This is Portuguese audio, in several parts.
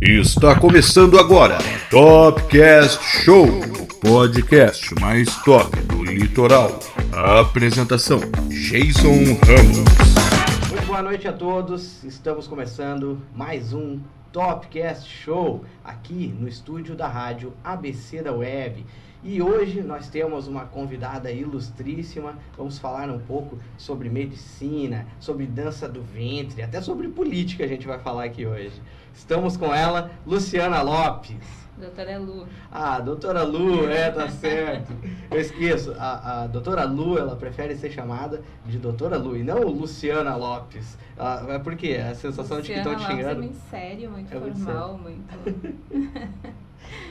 Está começando agora Topcast Show, o podcast mais top do litoral. A apresentação: Jason Ramos. Muito boa noite a todos, estamos começando mais um Topcast Show aqui no estúdio da rádio ABC da Web. E hoje nós temos uma convidada ilustríssima, vamos falar um pouco sobre medicina, sobre dança do ventre, até sobre política a gente vai falar aqui hoje. Estamos com ela, Luciana Lopes. Doutora Lu. Ah, doutora Lu, tá certo. Eu esqueço, a doutora Lu, ela prefere ser chamada de doutora Lu e não Luciana Lopes. É porque a sensação Luciana de que estão te xingando. É muito sério, muito formal, muito...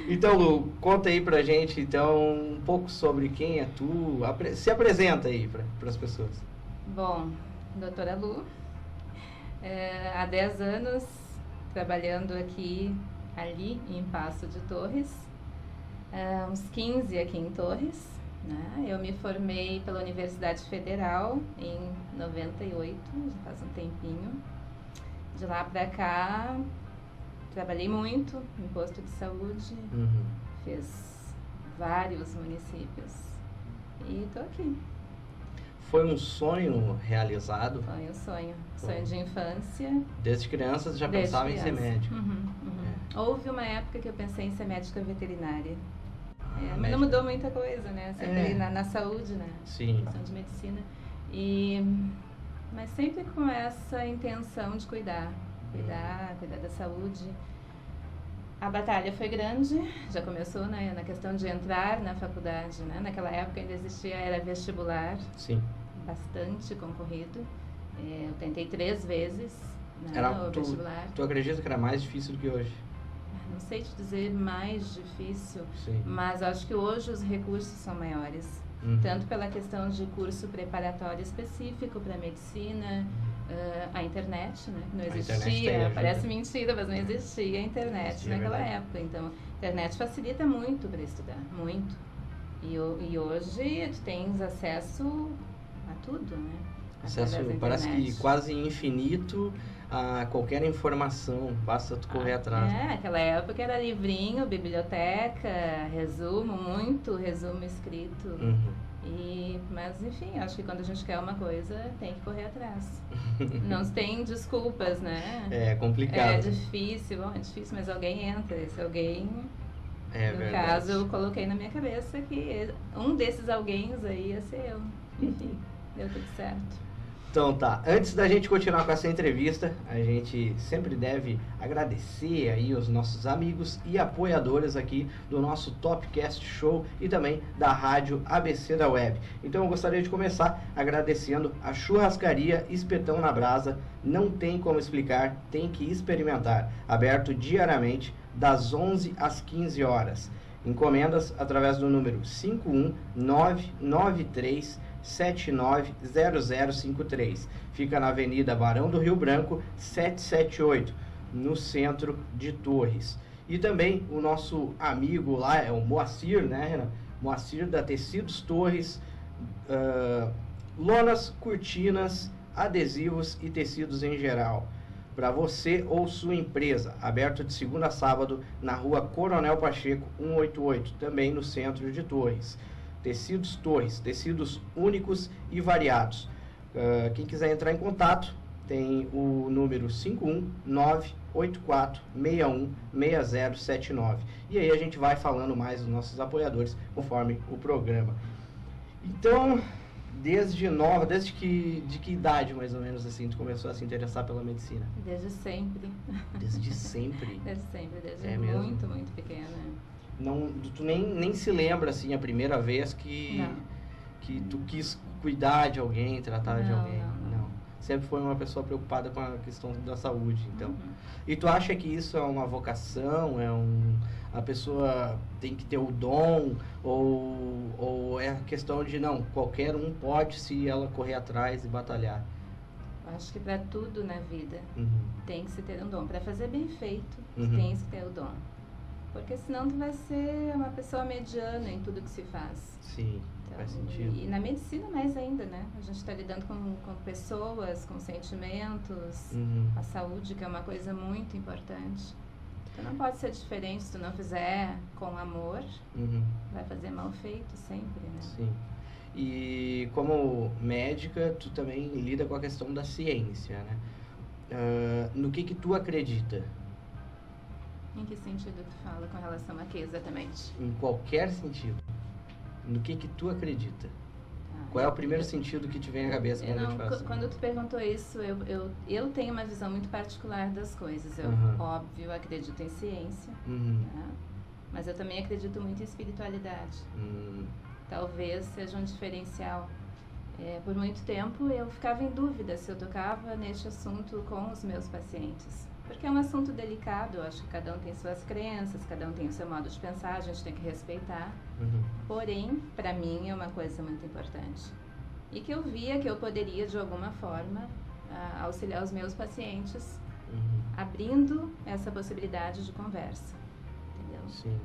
Então, Lu, conta aí pra gente, então, um pouco sobre quem é tu. Se apresenta aí para as pessoas. Bom, doutora Lu, há 10 anos trabalhando ali em Passo de Torres, uns 15 aqui em Torres, né? Eu me formei pela Universidade Federal em 98, já faz um tempinho. De lá pra cá, trabalhei muito em posto de saúde, fiz vários municípios e tô aqui. Foi um sonho realizado? Foi um sonho de infância. Desde criança já pensava em ser médico? Houve uma época que eu pensei em ser médica veterinária. Mas não mudou muita coisa, né? Sempre na saúde, né? Sim. Questão de medicina. Mas sempre com essa intenção de cuidar da saúde. A batalha foi grande, já começou, né, na questão de entrar na faculdade, né? Naquela época ainda existia, era vestibular. Sim. Bastante concorrido. Eu tentei 3 vezes, né, o vestibular. Tu acredita que era mais difícil do que hoje? Não sei te dizer mais difícil, sim, mas acho que hoje os recursos são maiores. Tanto pela questão de curso preparatório específico para medicina, a internet, né? Não existia, parece mentira, mas não existia a internet naquela época. Então, a internet facilita muito para estudar, muito. E hoje tu tens acesso a tudo, né? Acesso, parece que quase infinito a qualquer informação, basta tu correr atrás. Aquela época era livrinho, biblioteca, muito resumo escrito. Mas enfim, acho que quando a gente quer uma coisa, tem que correr atrás. Não tem desculpas, né? É complicado. É difícil, mas alguém entra. Esse alguém, no verdade. caso, eu coloquei na minha cabeça que um desses alguém aí ia ser eu. Enfim, deu tudo certo. Então tá, antes da gente continuar com essa entrevista, a gente sempre deve agradecer aí os nossos amigos e apoiadores aqui do nosso Topcast Show e também da rádio ABC da Web. Então eu gostaria de começar agradecendo a Churrascaria Espetão na Brasa, não tem como explicar, tem que experimentar, aberto diariamente das 11 às 15 horas. Encomendas através do número 51993 790053. Fica na Avenida Barão do Rio Branco, 778, no centro de Torres. E também o nosso amigo lá é o Moacir, né, Renan? Moacir da Tecidos Torres, lonas, cortinas, adesivos e tecidos em geral. Para você ou sua empresa, aberto de segunda a sábado na rua Coronel Pacheco 188, também no centro de Torres. Tecidos Torres, tecidos únicos e variados. Quem quiser entrar em contato, tem o número 51984616079. E aí a gente vai falando mais dos nossos apoiadores conforme o programa. Então, de que idade mais ou menos assim tu começou a se interessar pela medicina? Desde sempre. Desde sempre? Desde muito, muito pequena. Não, tu nem se lembra assim a primeira vez que tu quis cuidar de alguém, tratar de alguém? Não. Sempre foi uma pessoa preocupada com a questão da saúde, então. E tu acha que isso é uma vocação, a pessoa tem que ter o dom, ou é a questão de não, qualquer um pode se ela correr atrás e batalhar? Acho que para tudo na vida tem que se ter um dom. Para fazer bem feito, tem que ter o dom. Porque senão tu vai ser uma pessoa mediana em tudo que se faz. Sim, então, faz sentido. E na medicina mais ainda, né? A gente está lidando com pessoas, com sentimentos, a saúde, que é uma coisa muito importante. Tu não pode ser diferente, se tu não fizer com amor, vai fazer mal feito sempre, né? Sim. E como médica, tu também lida com a questão da ciência, né? No que tu acredita? Em que sentido tu fala com relação a que exatamente? Em qualquer sentido. No que tu acredita? Qual é o primeiro sentido que te vem à cabeça quando eu te faço? Quando tu perguntou isso, eu tenho uma visão muito particular das coisas. Eu, óbvio, acredito em ciência, né? Mas eu também acredito muito em espiritualidade. Talvez seja um diferencial. Por muito tempo eu ficava em dúvida se eu tocava neste assunto com os meus pacientes. Porque é um assunto delicado, eu acho que cada um tem suas crenças, cada um tem o seu modo de pensar, a gente tem que respeitar. Porém, para mim é uma coisa muito importante. E que eu via que eu poderia, de alguma forma, auxiliar os meus pacientes, abrindo essa possibilidade de conversa. Entendeu? Sim.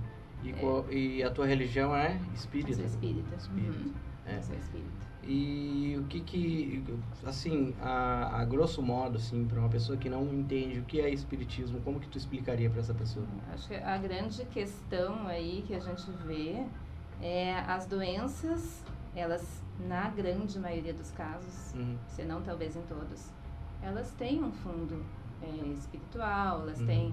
E a tua religião é espírita? Eu sou espírita. Eu sou espírita. E o que assim, a grosso modo, assim, para uma pessoa que não entende o que é espiritismo, como que tu explicaria para essa pessoa? Acho que a grande questão aí que a gente vê é as doenças, elas, na grande maioria dos casos, se não talvez em todos, elas têm um fundo espiritual, elas têm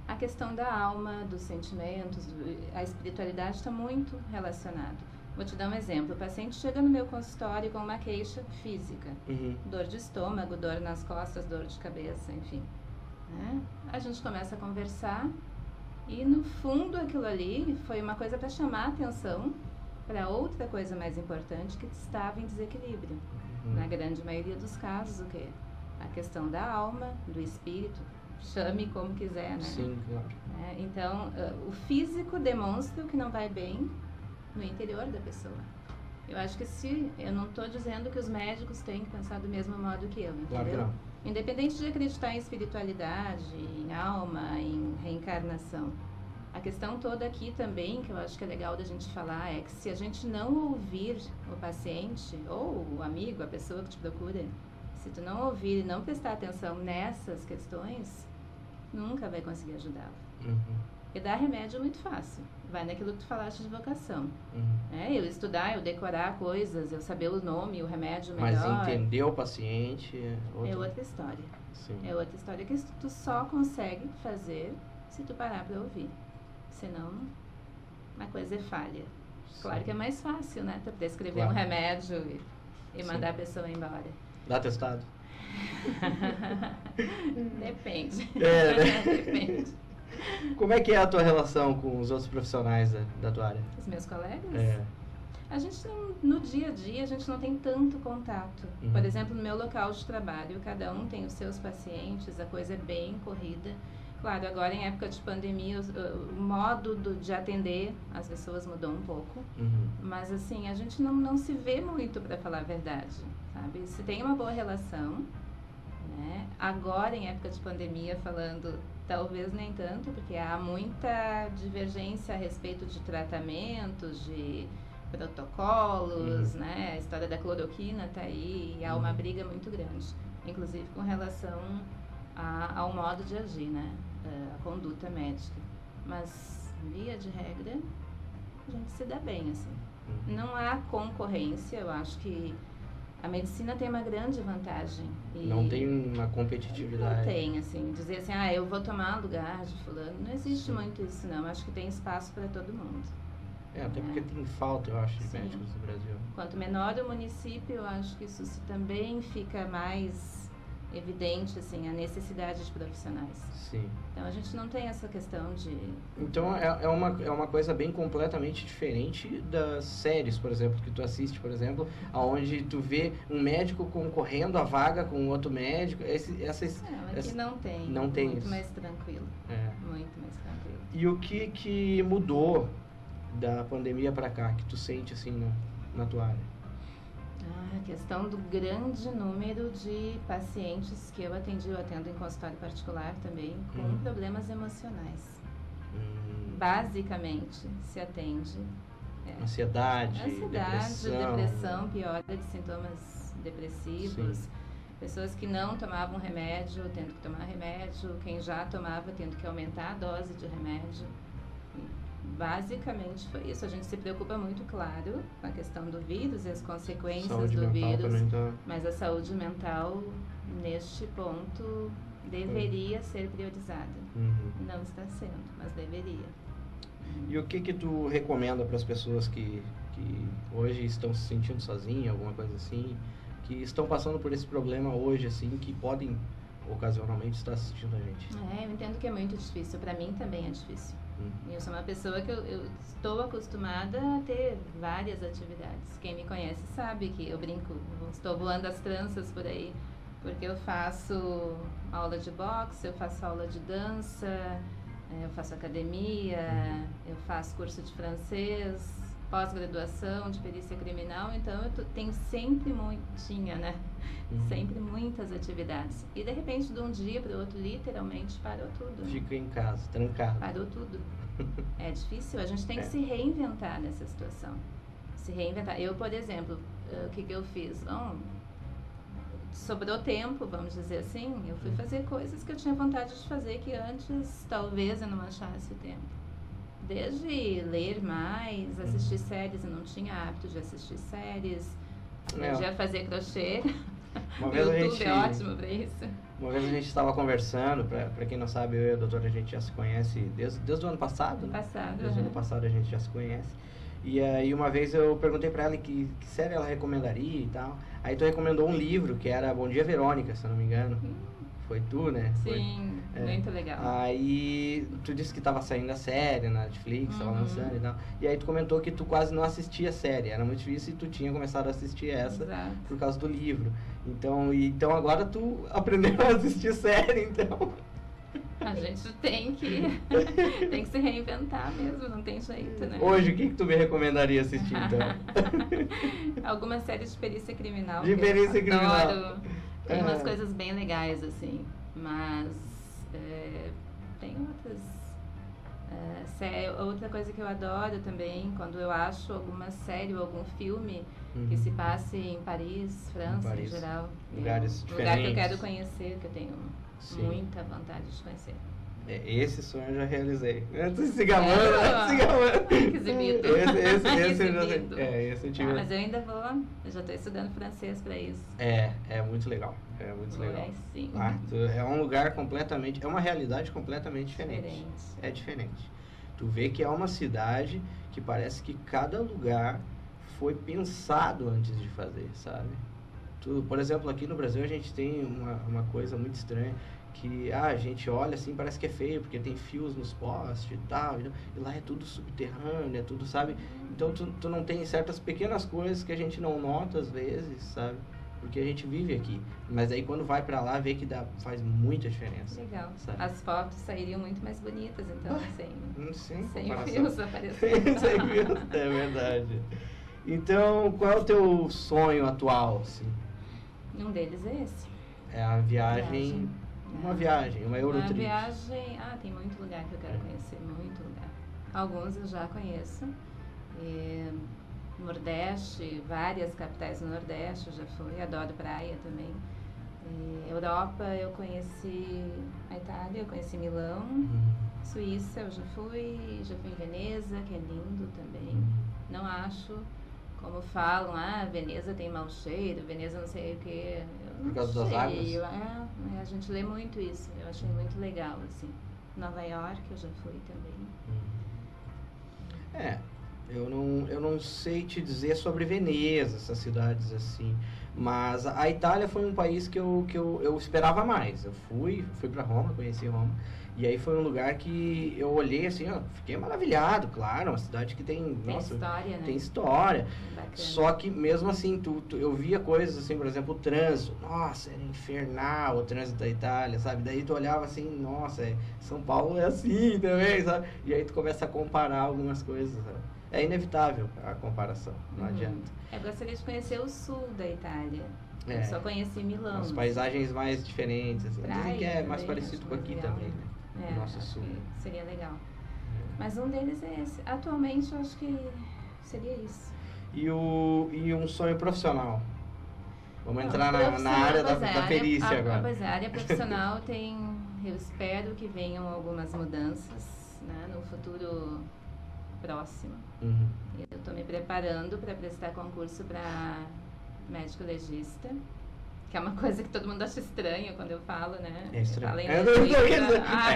a questão da alma, dos sentimentos, a espiritualidade está muito relacionada. Vou te dar um exemplo. O paciente chega no meu consultório com uma queixa física. Dor de estômago, dor nas costas, dor de cabeça, enfim. Né? A gente começa a conversar e, no fundo, aquilo ali foi uma coisa para chamar a atenção para outra coisa mais importante que estava em desequilíbrio. Na grande maioria dos casos, o quê? A questão da alma, do espírito. Chame como quiser, né? Sim, claro. Então, o físico demonstra o que não vai bem no interior da pessoa. Eu acho que eu não estou dizendo que os médicos têm que pensar do mesmo modo que eu, entendeu? Claro que não. Independente de acreditar em espiritualidade, em alma, em reencarnação. A questão toda aqui também, que eu acho que é legal da gente falar, é que se a gente não ouvir o paciente, ou o amigo, a pessoa que te procura, se tu não ouvir e não prestar atenção nessas questões, nunca vai conseguir ajudá-lo. E dar remédio é muito fácil. Vai naquilo que tu falaste de vocação. Eu estudar, eu decorar coisas, eu saber o nome, o remédio melhor. Mas entender o paciente é outra história. Sim. É outra história que tu só consegue fazer se tu parar para ouvir. Senão, a coisa é falha. Sim. Claro que é mais fácil, né? Tu prescrever um remédio e mandar a pessoa embora. Dá atestado? Depende. Né? Depende. Como é que é a tua relação com os outros profissionais da tua área? Os meus colegas? A gente no dia a dia, a gente não tem tanto contato. Por exemplo, no meu local de trabalho, cada um tem os seus pacientes, a coisa é bem corrida. Claro, agora em época de pandemia, o modo de atender as pessoas mudou um pouco. Mas assim, a gente não se vê muito, para falar a verdade, sabe? Se tem uma boa relação, né? Agora em época de pandemia, falando, talvez nem tanto, porque há muita divergência a respeito de tratamentos, de protocolos, né? A história da cloroquina está aí e há uma briga muito grande, inclusive com relação ao modo de agir, né? A conduta médica. Mas, via de regra, a gente se dá bem, assim. Não há concorrência, eu acho que a medicina tem uma grande vantagem. Não tem uma competitividade. Não tem, assim, dizer assim, eu vou tomar lugar de fulano. Não existe muito isso, não. Acho que tem espaço para todo mundo. Até porque tem falta, eu acho, de médicos no Brasil. Quanto menor o município, eu acho que isso também fica mais evidente, assim, a necessidade de profissionais. Sim. Então, a gente não tem essa questão de... Então, é uma coisa bem completamente diferente das séries, por exemplo, que tu assiste, por exemplo, onde tu vê um médico concorrendo a vaga com outro médico. Aqui não tem. Não tem muito isso. Mais tranquilo. Muito mais tranquilo. E o que mudou da pandemia para cá, que tu sente, assim, na tua área? A questão do grande número de pacientes que eu atendo em consultório particular também, com problemas emocionais. Basicamente, se atende... Ansiedade, depressão, piora de sintomas depressivos. Pessoas que não tomavam remédio, tendo que tomar remédio, quem já tomava, tendo que aumentar a dose de remédio. Basicamente foi isso. A gente se preocupa muito, claro, com a questão do vírus e as consequências Saúde do mental vírus, também tá... mas a saúde mental, neste ponto, deveria ser priorizada. Não está sendo, mas deveria. E o que tu recomenda para as pessoas que hoje estão se sentindo sozinhas, alguma coisa assim, que estão passando por esse problema hoje, assim, que podem ocasionalmente estar assistindo a gente? Eu entendo que é muito difícil. Para mim também é difícil. Eu sou uma pessoa que eu estou acostumada a ter várias atividades. Quem me conhece sabe que eu brinco, estou voando as tranças por aí, porque eu faço aula de boxe, eu faço aula de dança, eu faço academia, eu faço curso de francês, pós-graduação de perícia criminal, então eu tenho sempre sempre muitas atividades. E de repente, de um dia para o outro, literalmente parou tudo. Fica em casa, trancado. Parou tudo. É difícil, a gente tem que se reinventar nessa situação. Se reinventar. Eu, por exemplo, o que eu fiz? Sobrou tempo, vamos dizer assim, eu fui fazer coisas que eu tinha vontade de fazer que antes talvez eu não achasse tempo. Desde ler mais, assistir séries, eu não tinha hábito de assistir séries, aprendi a fazer crochê. O YouTube é ótimo para isso. Uma vez a gente estava conversando, para quem não sabe, eu e a doutora, a gente já se conhece desde o ano passado, né? Desde o ano passado a gente já se conhece. E aí uma vez eu perguntei para ela que série ela recomendaria e tal. Aí tu recomendou um livro que era Bom Dia Verônica, se eu não me engano. Foi tu, né? Sim, muito legal. Aí tu disse que estava saindo a série na Netflix, estava lançando e tal. E aí tu comentou que tu quase não assistia a série, era muito difícil e tu tinha começado a assistir essa por causa do livro. Então agora tu aprendeu a assistir série, então... A gente tem que se reinventar mesmo, não tem jeito, né? Hoje, o que tu me recomendaria assistir, então? Algumas séries de perícia criminal. De perícia criminal. Adoro. Tem umas coisas bem legais, assim, mas tem outras... outra coisa que eu adoro também, quando eu acho alguma série ou algum filme que se passe em Paris, França, em geral. Lugares diferentes. Lugar que eu quero conhecer, que eu tenho muita vontade de conhecer. Esse sonho eu já realizei. Se gabando, se gabando. Que exibido. Esse eu tive. Mas eu ainda vou, eu já estou estudando francês para isso. É muito legal. É muito legal. Sim. É um lugar completamente, é uma realidade completamente diferente. É diferente. Tu vê que é uma cidade que parece que cada lugar foi pensado antes de fazer, sabe? Por exemplo, aqui no Brasil a gente tem uma coisa muito estranha, que a gente olha assim, parece que é feio, porque tem fios nos postes e tal, e lá é tudo subterrâneo, é tudo, sabe? Então tu não tem certas pequenas coisas que a gente não nota às vezes, sabe? Porque a gente vive aqui. Mas aí quando vai pra lá, vê que faz muita diferença. Legal. Sabe? As fotos sairiam muito mais bonitas, então, sem fios aparecendo. Sem fios, é verdade. Então, qual é o teu sonho atual, assim? Um deles é esse. É a viagem. Uma viagem, uma Eurotrip. Uma viagem... tem muito lugar que eu quero conhecer, muito lugar. Alguns eu já conheço. Nordeste, várias capitais no Nordeste eu já fui, adoro praia também. Europa eu conheci a Itália, eu conheci Milão. Suíça eu já fui em Veneza, que é lindo também. Não acho... Como falam, Veneza tem mau cheiro, Veneza não sei o que. Por causa das águas? A gente lê muito isso, eu achei muito legal, assim. Nova York eu já fui também. Eu não sei te dizer sobre Veneza, essas cidades assim, mas a Itália foi um país que eu esperava mais. Eu fui para Roma, conheci Roma, e aí foi um lugar que eu olhei assim, fiquei maravilhado, claro, uma cidade que tem história, né? Tem história. Bacana. Só que mesmo assim, eu via coisas assim, por exemplo, o trânsito, nossa, era infernal o trânsito da Itália, sabe? Daí tu olhava assim, nossa, São Paulo é assim também, sabe? E aí tu começa a comparar algumas coisas, sabe? É inevitável a comparação, não adianta. Eu gostaria de conhecer o sul da Itália. Eu só conheci Milão. As paisagens mais diferentes, assim. Dizem que é mais também, parecido com aqui também, né? O nosso sul. Seria legal. Mas um deles é esse. Atualmente eu acho que seria isso. E um sonho profissional? Vamos entrar na área da perícia agora. Pois é, a área profissional eu espero que venham algumas mudanças, né, no futuro próximo. Uhum. Eu estou me preparando para prestar concurso para médico legista, que é uma coisa que todo mundo acha estranha quando eu falo, né? É estranho.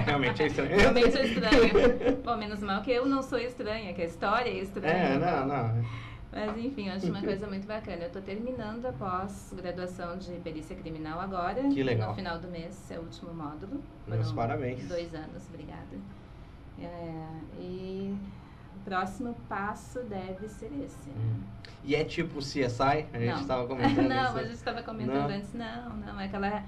Realmente é estranho. Realmente é estranho. Bom, menos mal que eu não sou estranha, que a história é estranha. Não. Mas enfim, eu acho uma coisa muito bacana. Eu estou terminando a pós-graduação de perícia criminal agora. Que legal. No final do mês, é o último módulo. Meus parabéns. 2 anos, obrigada. E o próximo passo deve ser esse. E é tipo CSI? A gente estava comentando Não, a gente estava comentando antes. Não, é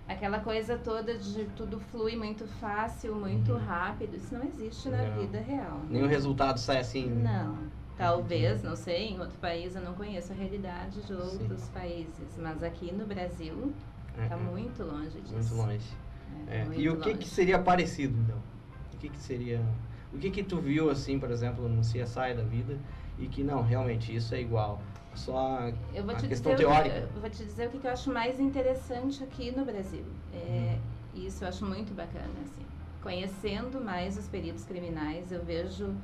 aquela coisa toda de tudo flui muito fácil, muito rápido. Isso não existe na vida real. Nenhum resultado sai assim? Não. Talvez, não sei, em outro país eu não conheço a realidade de outros países. Mas aqui no Brasil está muito longe disso. Muito longe. Muito e o que seria parecido, então? O que tu viu, assim, por exemplo, no CSI da vida e que não, realmente, isso é igual? Só a questão teórica? Eu vou te dizer o que eu acho mais interessante aqui no Brasil. Isso eu acho muito bacana, assim. Conhecendo mais os peritos criminais, eu vejo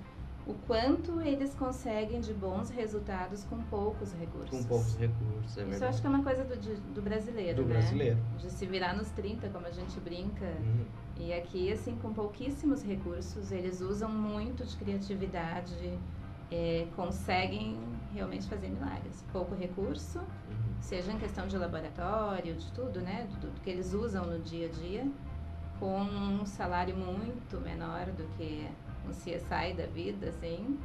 o quanto eles conseguem de bons resultados com poucos recursos. Com poucos recursos, é verdade. Isso eu acho que é uma coisa do brasileiro, né? Brasileiro. De se virar nos 30, como a gente brinca. E aqui, assim, com pouquíssimos recursos, eles usam muito de criatividade, conseguem realmente fazer milagres. Pouco recurso, seja em questão de laboratório, de tudo, né? Do que eles usam no dia a dia, com um salário muito menor do que um CSI da vida, assim.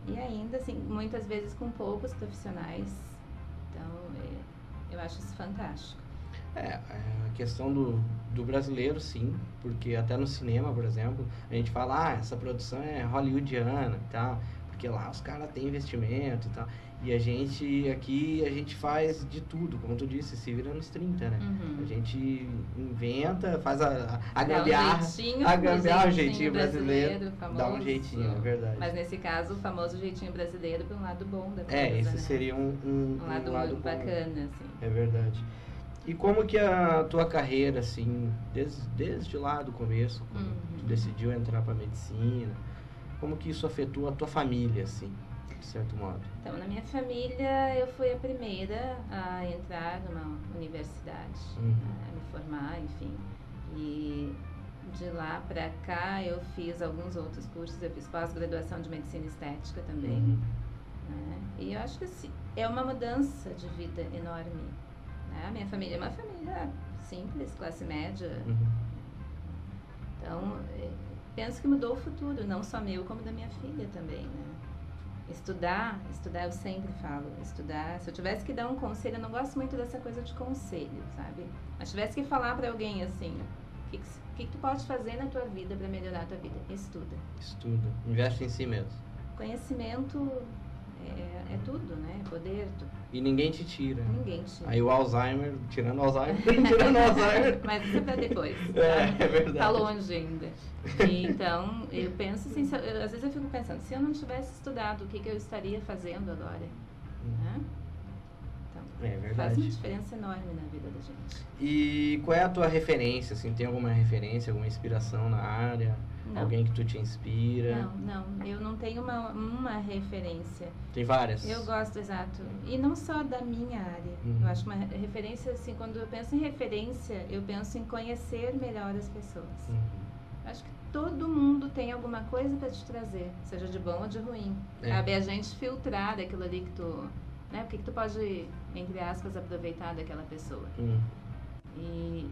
E ainda, assim, muitas vezes com poucos profissionais. Então, eu acho isso fantástico. A questão do brasileiro, sim, porque até no cinema, por exemplo, a gente fala, essa produção é hollywoodiana e tal, porque lá os caras têm investimento e tal. E a gente faz de tudo, como tu disse, se vira nos 30, né? A gente inventa, faz a gambiarra, o jeitinho brasileiro, famoso, dá um jeitinho, é verdade. Mas nesse caso, o famoso jeitinho brasileiro para um lado bom da coisa, esse seria um lado muito bacana, assim. É verdade. E como que a tua carreira, assim, desde lá do começo, quando tu decidiu entrar para medicina, como que isso afetou a tua família, assim, de certo modo? Então, na minha família, eu fui a primeira a entrar numa universidade, a me formar, enfim. E de lá para cá, eu fiz alguns outros cursos, eu fiz pós-graduação de medicina estética também. Né? E eu acho que assim, é uma mudança de vida enorme. A minha família é uma família simples, classe média. Então, penso que mudou o futuro, não só meu, como da minha filha também, né? Estudar, eu sempre falo, estudar. Se eu tivesse que dar um conselho, eu não gosto muito dessa coisa de conselho, sabe? Mas tivesse que falar para alguém assim, o que tu pode fazer na tua vida para melhorar a tua vida? Estuda. Estuda, investe em si mesmo. Conhecimento é tudo, né? É poder. E ninguém te tira. Ninguém tira. Aí o Alzheimer, tirando o Alzheimer. Mas isso é pra depois. É verdade. Tá longe ainda. E, então, eu penso assim, às vezes eu fico pensando, se eu não tivesse estudado, o que eu estaria fazendo agora? Né? Então, é verdade. Faz uma diferença enorme na vida da gente. E qual é a tua referência? Assim, tem alguma referência, alguma inspiração na área? Não. Alguém que tu te inspira? Não, eu não tenho uma referência. Tem várias? Eu gosto, exato. E não só da minha área. Eu acho uma referência, assim, quando eu penso em referência, eu penso em conhecer melhor as pessoas. Eu acho que todo mundo tem alguma coisa para te trazer, seja de bom ou de ruim. Cabe a gente filtrar daquilo ali que tu... Né? O que tu pode, entre aspas, aproveitar daquela pessoa. E...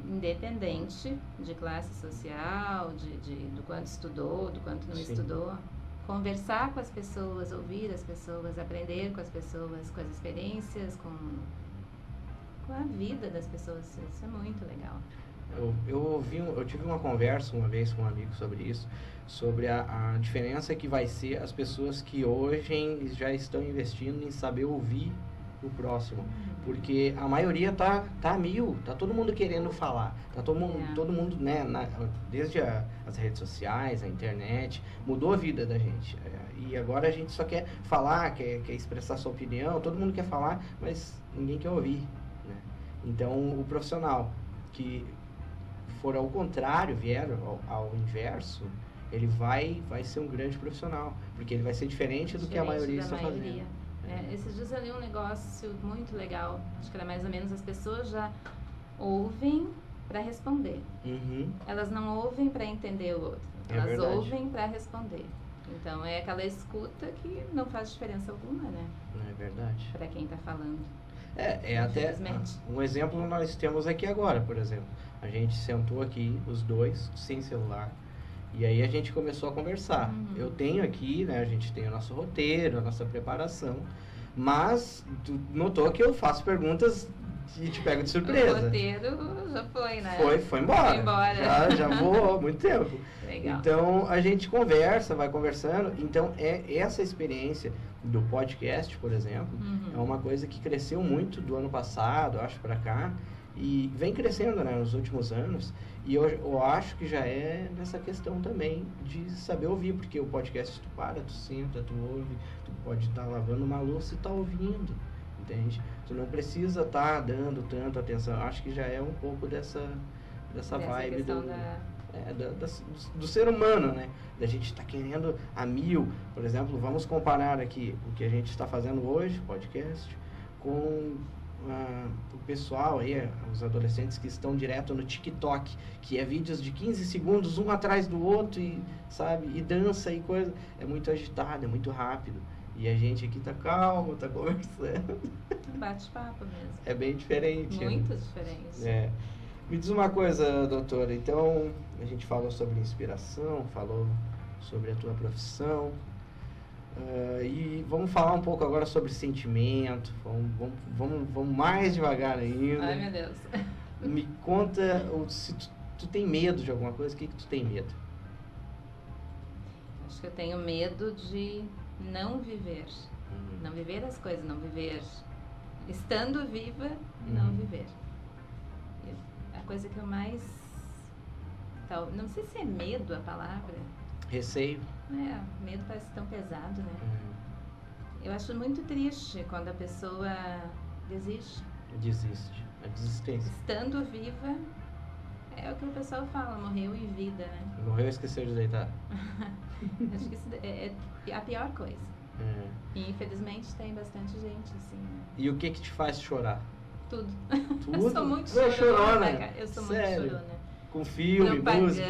independente de classe social, do quanto estudou, do quanto não estudou, conversar com as pessoas, ouvir as pessoas, aprender com as pessoas, com as experiências, com a vida das pessoas, isso é muito legal. Eu tive uma conversa uma vez com um amigo sobre isso, sobre a diferença que vai ser as pessoas que hoje já estão investindo em saber ouvir o próximo. Porque a maioria tá a mil, tá todo mundo querendo falar. Tá todo mundo, né, desde as redes sociais, a internet, mudou a vida da gente. E agora a gente só quer falar, quer expressar sua opinião, todo mundo quer falar, mas ninguém quer ouvir, né? Então, o profissional que for ao contrário, vier ao inverso, ele vai ser um grande profissional, porque ele vai ser diferente do que a maioria está fazendo. Esses dias eu li um negócio muito legal, acho que era mais ou menos, as pessoas já ouvem para responder. Elas não ouvem para entender o outro, elas ouvem para responder. Então é aquela escuta que não faz diferença alguma, né? Não é verdade. Para quem está falando. Até um exemplo nós temos aqui agora, por exemplo. A gente sentou aqui, os dois, sem celular, e aí a gente começou a conversar. Eu tenho aqui, né, a gente tem o nosso roteiro, a nossa preparação, mas tu notou que eu faço perguntas e te pego de surpresa. O roteiro já foi, né? Foi embora. Foi embora. Já voou há muito tempo. Legal. Então, a gente vai conversando. Então, essa experiência do podcast, por exemplo, é uma coisa que cresceu muito do ano passado, acho, para cá. E vem crescendo, né, nos últimos anos. E eu acho que já é nessa questão também de saber ouvir. Porque o podcast, tu para, tu senta, tu ouve. Tu pode estar lavando uma louça e tá ouvindo. Entende? Tu não precisa estar dando tanta atenção. Acho que já é um pouco dessa vibe do ser humano, né? Da gente tá querendo a mil. Por exemplo, vamos comparar aqui o que a gente está fazendo hoje, podcast, com o pessoal aí, os adolescentes que estão direto no TikTok, que é vídeos de 15 segundos, um atrás do outro, e, sabe? E dança e coisa. É muito agitado, é muito rápido. E a gente aqui tá calmo, tá conversando. Bate-papo mesmo. É bem diferente. Muito diferente. Me diz uma coisa, doutora. Então, a gente falou sobre inspiração, falou sobre a tua profissão. E vamos falar um pouco agora sobre sentimento. Vamos mais devagar ainda. Ai, meu Deus. Me conta se tu tem medo de alguma coisa. O que tu tem medo? Acho que eu tenho medo de não viver. Não viver as coisas, não viver estando viva, não viver. A coisa que eu mais... não sei se é medo a palavra. Receio. Medo parece tão pesado, né? Eu acho muito triste quando a pessoa desiste. Desiste. A desistência. Estando viva, é o que o pessoal fala, morreu em vida, né? Morreu e esqueceu de deitar. Acho que isso é a pior coisa. E infelizmente tem bastante gente assim, né? E o que te faz chorar? Tudo. Eu sou muito chorona. Eu sou Sério? muito chorona. Com filme, música.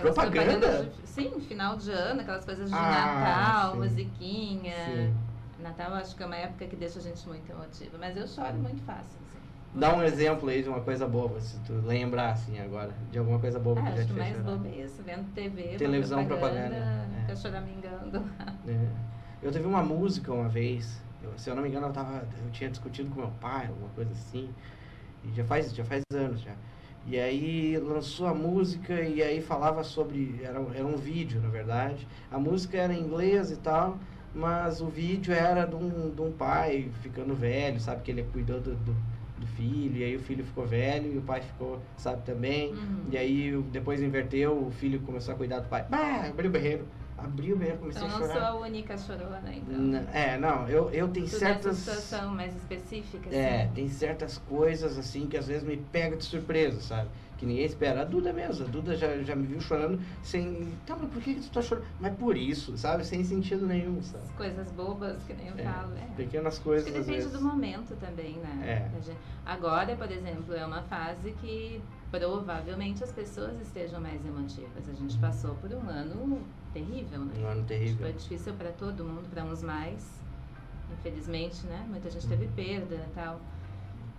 Propaganda? Sim, final de ano, aquelas coisas de Natal, sim. musiquinha. Sim. Natal acho que é uma época que deixa a gente muito emotiva, mas eu choro muito fácil, assim. Dá um exemplo aí de uma coisa boba, se tu lembrar assim agora, de alguma coisa boba que já acho te que fez mais chorar. bobo é isso, vendo TV, Televisão, propaganda. Fica choramingando. Eu teve uma música uma vez, se eu não me engano eu tinha discutido com meu pai, alguma coisa assim, e já faz anos já. E aí lançou a música e aí falava sobre, era um vídeo na verdade, a música era em inglês e tal, mas o vídeo era de um pai ficando velho, sabe, que ele cuidou do filho, e aí o filho ficou velho e o pai ficou, sabe, também, e aí depois inverteu, o filho começou a cuidar do pai, abriu o berreiro, comecei a chorar. Então não sou a única chorona, então. Não, eu tenho certas... situação mais específica, assim. Tem certas coisas, assim, que às vezes me pega de surpresa, sabe? Que ninguém espera. A Duda mesmo, a Duda já me viu chorando sem... Tá, mas por que tu tá chorando? Mas por isso, sabe? Sem sentido nenhum, sabe? As coisas bobas que nem eu falo, pequenas coisas, acho que depende do momento também, né? Agora, por exemplo, é uma fase que provavelmente as pessoas estejam mais emotivas. A gente passou por um ano terrível, né? Um ano terrível. Foi difícil para todo mundo, para uns mais. Infelizmente, né? Muita gente teve perda e tal.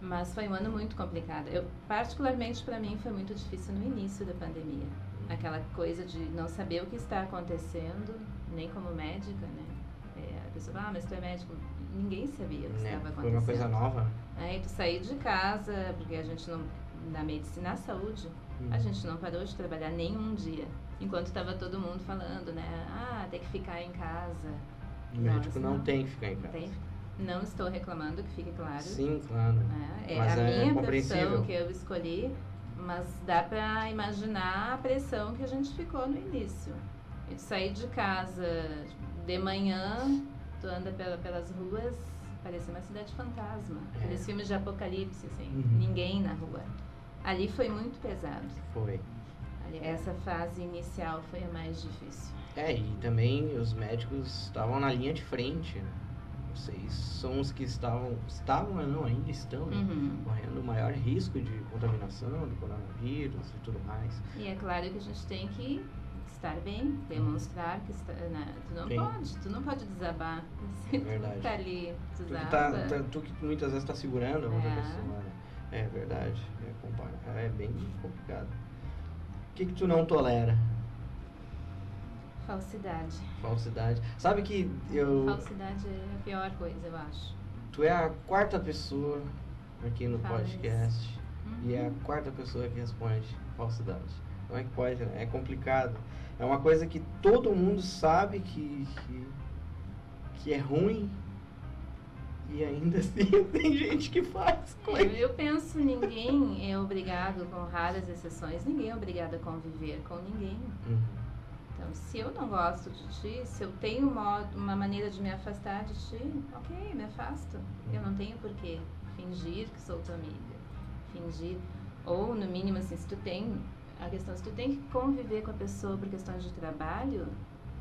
Mas foi um ano muito complicado. Particularmente para mim, foi muito difícil no início da pandemia. Aquela coisa de não saber o que está acontecendo, nem como médica, né? A pessoa fala, mas tu é médico. Ninguém sabia o que estava acontecendo. Foi uma coisa nova. Aí tu sair de casa, porque a gente não... Na medicina, na saúde, a gente não parou de trabalhar nenhum dia. Enquanto estava todo mundo falando, né? Tem que ficar em casa. O médico não tem que ficar em casa. Não estou reclamando, que fique claro. Sim, claro. É Mas a minha compreensível. profissão que eu escolhi, mas dá para imaginar a pressão que a gente ficou no início. A gente sair de casa de manhã, tu anda pelas ruas, parecia uma cidade fantasma. Aqueles filmes de apocalipse, assim, ninguém na rua. Ali foi muito pesado. Foi. Essa fase inicial foi a mais difícil. E também os médicos estavam na linha de frente, né? Vocês são os que estavam, mas não, ainda estão, né? Correndo o maior risco de contaminação do coronavírus e tudo mais. E é claro que a gente tem que estar bem, demonstrar que está, né? Tu não pode desabar. É verdade. Tu tá ali, desaba. Tu que muitas vezes está segurando a outra pessoa, né? É verdade, é bem complicado. O que tu não tolera? Falsidade. Sabe que Falsidade é a pior coisa, eu acho. Tu é a quarta pessoa aqui no Fala podcast e é a quarta pessoa que responde falsidade. Como é que pode, né? É complicado. É uma coisa que todo mundo sabe que é ruim e ainda assim tem gente que faz. Eu penso, ninguém é obrigado, com raras exceções, ninguém é obrigado a conviver com ninguém. Então, se eu não gosto de ti, se eu tenho uma maneira de me afastar de ti, ok, me afasto. Eu não tenho por que fingir que sou tua amiga. Fingir, ou no mínimo assim, se tu tem que conviver com a pessoa por questões de trabalho,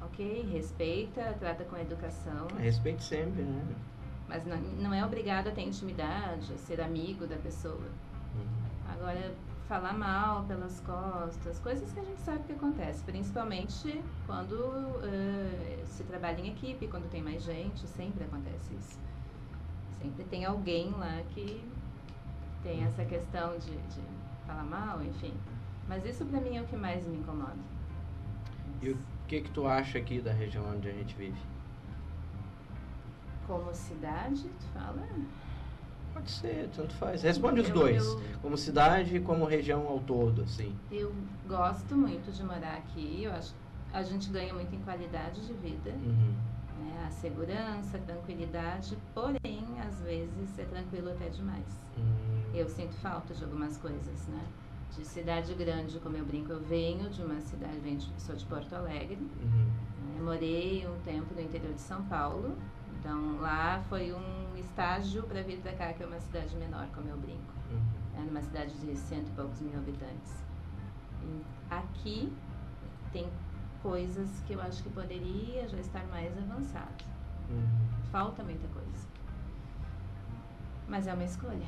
ok, respeita, trata com educação. Respeite sempre, né? Mas não é obrigado a ter intimidade, a ser amigo da pessoa. Agora, falar mal pelas costas, coisas que a gente sabe que acontece, principalmente quando se trabalha em equipe, quando tem mais gente, sempre acontece isso. Sempre tem alguém lá que tem essa questão de falar mal, enfim. Mas isso pra mim é o que mais me incomoda. E o que tu acha aqui da região onde a gente vive? Como cidade, tu fala? Pode ser, tanto faz. Responde os dois. Como cidade e como região ao todo, assim. Eu gosto muito de morar aqui. Eu acho que a gente ganha muito em qualidade de vida. Né? A segurança, a tranquilidade. Porém, às vezes, é tranquilo até demais. Eu sinto falta de algumas coisas, né? De cidade grande, como eu brinco, eu venho de uma cidade, sou de Porto Alegre. Né? Morei um tempo no interior de São Paulo. Então, lá foi um estágio para vir para cá, que é uma cidade menor, como eu brinco. É numa cidade de 100 e poucos mil habitantes. E aqui tem coisas que eu acho que poderia já estar mais avançado. Falta muita coisa. Mas é uma escolha.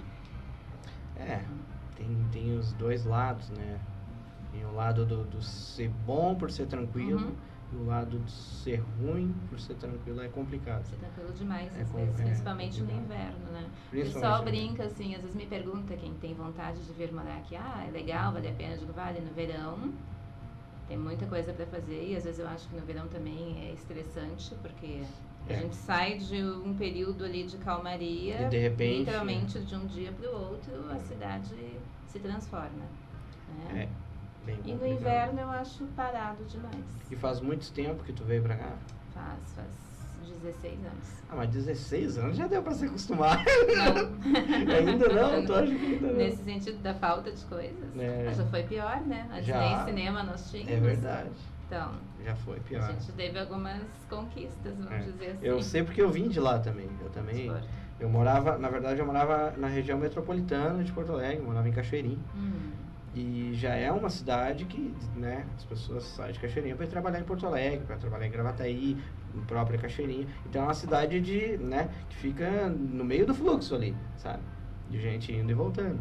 Tem os dois lados, né? Tem o lado do ser bom por ser tranquilo. O lado de ser ruim por ser tranquilo é complicado. Ser tranquilo demais, às vezes, principalmente no inverno, né? O pessoal brinca assim, às vezes me pergunta quem tem vontade de vir morar aqui, é legal, vale a pena, eu digo, vale, no verão tem muita coisa para fazer e às vezes eu acho que no verão também é estressante, porque a gente sai de um período ali de calmaria e de repente, literalmente de um dia para o outro a cidade se transforma, né? E no inverno eu acho parado demais. E faz muito tempo que tu veio pra cá? Faz 16 anos. Mas 16 anos já deu pra se acostumar. Não. Ainda não? Tu acha que ainda não? Nesse sentido da falta de coisas. Já foi pior, né? Antes nem cinema nós tínhamos. É verdade. Então, já foi pior. A gente teve algumas conquistas, vamos dizer assim. Eu sei porque eu vim de lá também. Eu morava na região metropolitana de Porto Alegre, morava em Cachoeirinha. E já é uma cidade que, né, as pessoas saem de Cachoeirinha para ir trabalhar em Porto Alegre, para trabalhar em Gravataí, em própria Cachoeirinha. Então é uma cidade que fica no meio do fluxo ali, sabe? De gente indo e voltando.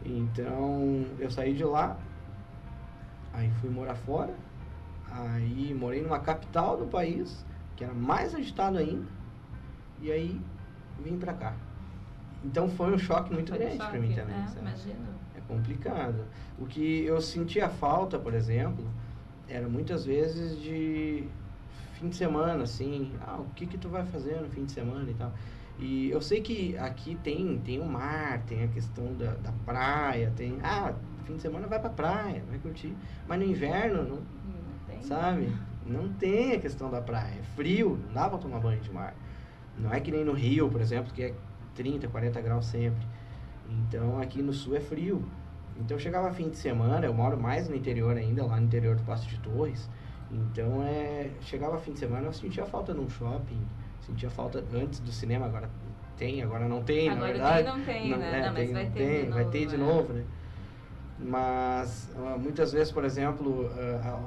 Então eu saí de lá, aí fui morar fora, aí morei numa capital do país, que era mais agitado ainda, e aí vim pra cá. Então foi um choque muito grande para mim também, sabe? Imagino. É complicado. O que eu sentia falta, por exemplo, era muitas vezes de fim de semana, assim, o que tu vai fazer no fim de semana e tal. E eu sei que aqui tem o mar, tem a questão da praia, fim de semana vai pra praia, vai curtir. Mas no inverno, não tem. Sabe? Não tem a questão da praia. É frio, não dá pra tomar banho de mar. Não é que nem no Rio, por exemplo, que é 30, 40 graus sempre. Então aqui no sul é frio. Então chegava fim de semana, eu moro mais no interior ainda, lá no interior do Passo de Torres. Então chegava fim de semana, eu sentia falta num shopping, sentia falta antes do cinema, agora não tem, agora na verdade. Não tem, né? Não, mas vai ter de novo, né? Mas muitas vezes, por exemplo,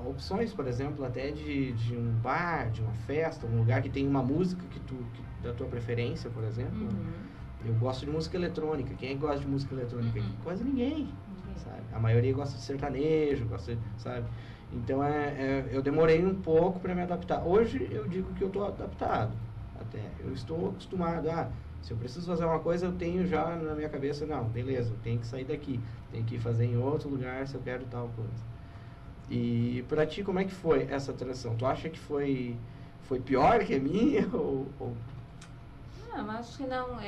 opções, por exemplo, até de um bar, de uma festa, um lugar que tem uma música da tua preferência, por exemplo. Eu gosto de música eletrônica. Quem é que gosta de música eletrônica aqui? Quase ninguém, sabe? A maioria gosta de sertanejo, sabe? Então eu demorei um pouco para me adaptar. Hoje eu digo que eu estou adaptado, até. Eu estou acostumado. Se eu preciso fazer uma coisa, eu tenho já na minha cabeça, não, beleza, eu tenho que sair daqui, tenho que fazer em outro lugar se eu quero tal coisa. E pra ti, como é que foi essa transição? Tu acha que foi pior que a minha? Não, acho que não.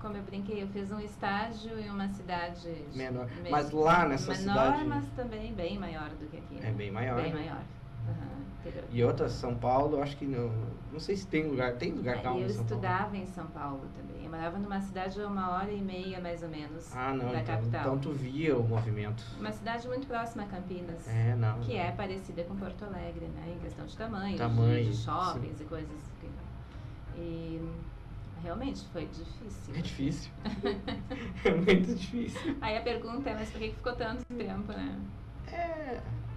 Como eu brinquei, eu fiz um estágio em uma cidade menor. Mas lá nessa cidade... Menor, mas também bem maior do que aqui. É bem maior. Bem maior. E outra, São Paulo, acho que não sei se tem lugar calmo em São Paulo. Eu estudava em São Paulo também. Eu morava numa cidade a 1h30 mais ou menos da capital. Então tu via o movimento. Uma cidade muito próxima a Campinas, que é parecida com Porto Alegre, né? Em questão de tamanho de shoppings, sim, e coisas. E realmente foi difícil. É difícil. É muito difícil. Aí a pergunta é, mas por que ficou tanto tempo, né?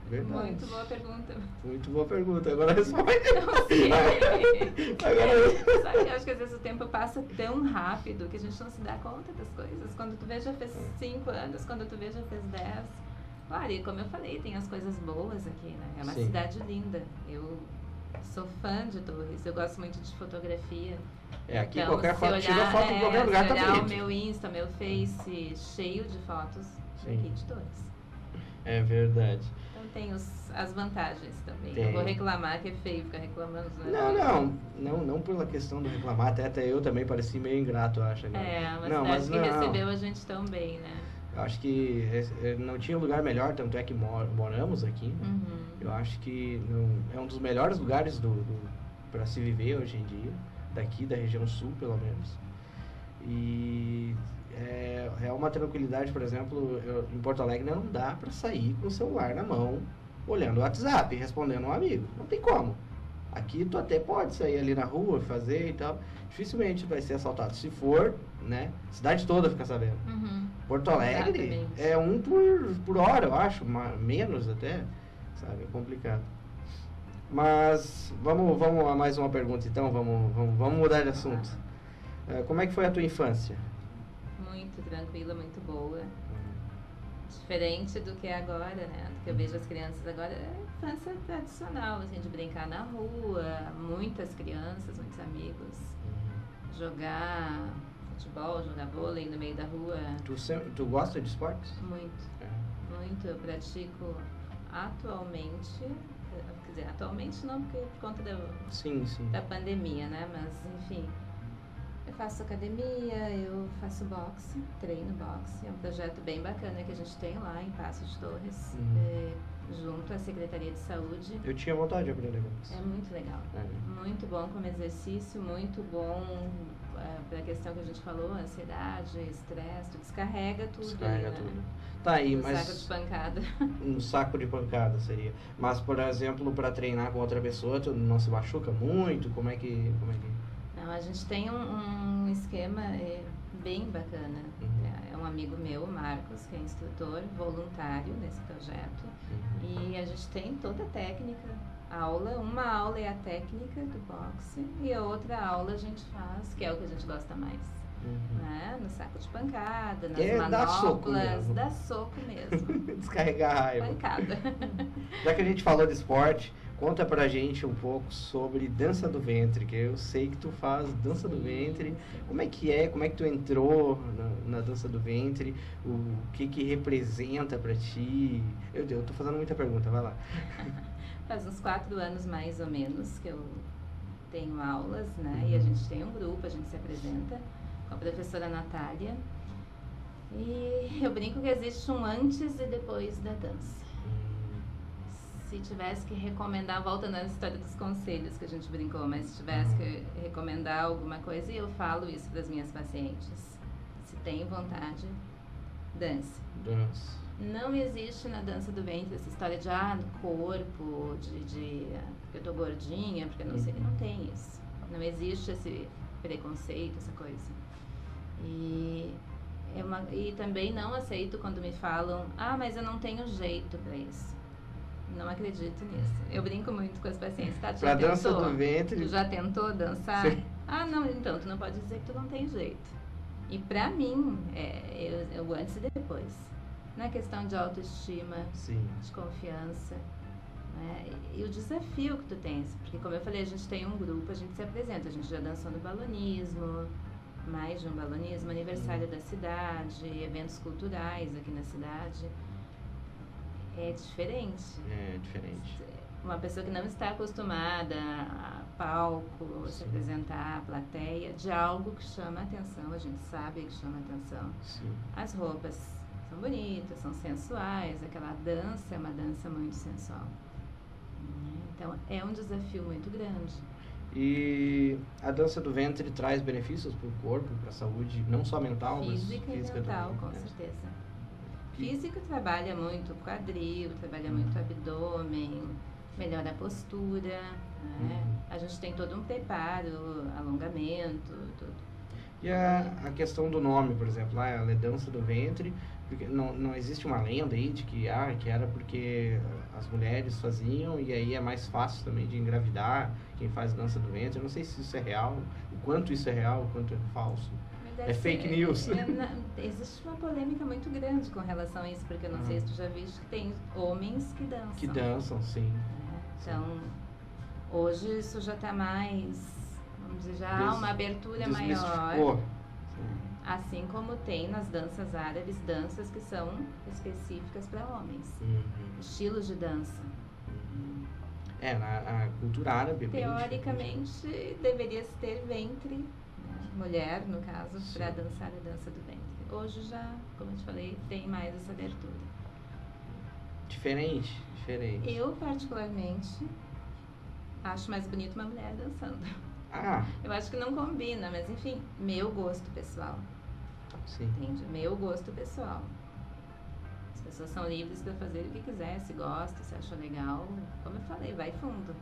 Verdade. Muito boa pergunta. Muito boa pergunta. Agora responde. Não sei. Agora... Sabe, eu acho que às vezes o tempo passa tão rápido que a gente não se dá conta das coisas. Quando tu vê, já fez 5 anos. Quando tu vê, já fez 10. Claro, e como eu falei, tem as coisas boas aqui, né? É uma cidade linda. Eu sou fã de Torres. Eu gosto muito de fotografia. Aqui então, qualquer foto, tira foto em qualquer lugar, tá bonito. O meu Insta, meu Face, cheio de fotos aqui de Torres. É verdade. Então tem as vantagens também. Tem. Eu vou reclamar que é feio ficar reclamando. Não pela questão de reclamar, até eu também pareci meio ingrato, eu acho. Uma cidade que recebeu a gente tão bem, né? Eu acho que não tinha lugar melhor, tanto é que moramos aqui, né? Eu acho que é um dos melhores lugares para se viver hoje em dia, daqui da região sul, pelo menos. E é uma tranquilidade, por exemplo, em Porto Alegre não dá para sair com o celular na mão, olhando o WhatsApp, respondendo um amigo. Não tem como. Aqui tu até pode sair ali na rua, fazer e tal. Dificilmente vai ser assaltado. Se for, né? Cidade toda fica sabendo. Porto Alegre é um por hora, eu acho, menos até, sabe? É complicado. Mas vamos a mais uma pergunta, então. Vamos mudar de assunto. Como é que foi a tua infância? Muito tranquila, muito boa. Diferente do que é agora, né? Do que eu vejo as crianças agora, é infância tradicional, assim, de brincar na rua, muitas crianças, muitos amigos, jogar futebol, jogar vôlei no meio da rua. Tu gosta de esportes? Muito, muito. Eu pratico atualmente, quer dizer, atualmente não, porque por conta da pandemia, né? Mas, enfim... Eu faço academia, eu faço boxe, treino boxe. É um projeto bem bacana que a gente tem lá em Passo de Torres, junto à Secretaria de Saúde. Eu tinha vontade de aprender boxe. É muito legal. Muito bom como exercício, muito bom para a questão que a gente falou, ansiedade, estresse, tu descarrega tudo. Descarrega ali, tudo. Né? Tá aí, um mas... saco de pancada. Um saco de pancada seria. Mas, por exemplo, para treinar com outra pessoa, tu não se machuca muito? Como é que... Não, a gente tem um esquema bem bacana. É um amigo meu, Marcos, que é instrutor voluntário nesse projeto. E a gente tem toda a técnica, uma aula é a técnica do boxe e a outra aula a gente faz, que é o que a gente gosta mais. Né? No saco de pancada, nas manoplas, dá soco mesmo. Descarregar a raiva. Pancada. Já que a gente falou de esporte, conta pra gente um pouco sobre dança do ventre, que eu sei que tu faz dança do ventre. Como é que tu entrou na dança do ventre? O que representa pra ti? Eu tô fazendo muita pergunta, vai lá. Faz uns 4 anos mais ou menos que eu tenho aulas, né? E a gente tem um grupo, a gente se apresenta com a professora Natália. E eu brinco que existe um antes e depois da dança. se tivesse que recomendar, volta na história dos conselhos que a gente brincou, mas se tivesse que recomendar alguma coisa, eu falo isso para as minhas pacientes. Se tem vontade, dance. Não existe na dança do ventre essa história de corpo, de eu tô gordinha, porque não sei, não tem isso. Não existe esse preconceito, essa coisa. E também não aceito quando me falam, mas eu não tenho jeito para isso. Não acredito nisso. Eu brinco muito com as pacientes. Tá, pra dança do ventre... Tu já tentou dançar? Sim. Não, então, tu não pode dizer que tu não tem jeito. E pra mim, eu antes e depois. Não é questão de autoestima, Sim. de confiança, né? E o desafio que tu tens. Porque, como eu falei, a gente tem um grupo, a gente se apresenta. A gente já dançou no balonismo, mais de um balonismo, aniversário da cidade, eventos culturais aqui na cidade. É diferente. É diferente. Uma pessoa que não está acostumada a palco, se apresentar, a plateia, de algo que chama a atenção, a gente sabe que chama a atenção. Sim. As roupas são bonitas, são sensuais, aquela dança é uma dança muito sensual. Então é um desafio muito grande. E a dança do ventre traz benefícios para o corpo, para a saúde, não só mental, física mas física e mental, também, com né? certeza. Físico trabalha muito o quadril, trabalha muito o abdômen, melhora a postura, né? A gente tem todo um preparo, alongamento, tudo. E a questão do nome, por exemplo, lá ela é dança do ventre, porque não existe uma lenda aí de que era porque as mulheres faziam e aí é mais fácil também de engravidar quem faz dança do ventre. Eu não sei se isso é real, o quanto isso é real, o quanto é falso. Deve É fake ser, news. Existe uma polêmica muito grande com relação a isso, porque eu não sei se tu já viste que tem homens que dançam. Que dançam, sim. Então, hoje isso já está mais, vamos dizer, já há uma abertura maior. Assim como tem nas danças árabes, danças que são específicas para homens. Estilos de dança. Na cultura árabe. Teoricamente, deveria ter ventre, mulher, no caso, para dançar a dança do ventre. Hoje já, como eu te falei, tem mais essa abertura. Diferente. Eu, particularmente, acho mais bonito uma mulher dançando. Eu acho que não combina, mas enfim, meu gosto pessoal. Sim. Entende? Meu gosto pessoal. As pessoas são livres para fazer o que quiser, se gosta, se acha legal. Como eu falei, vai fundo.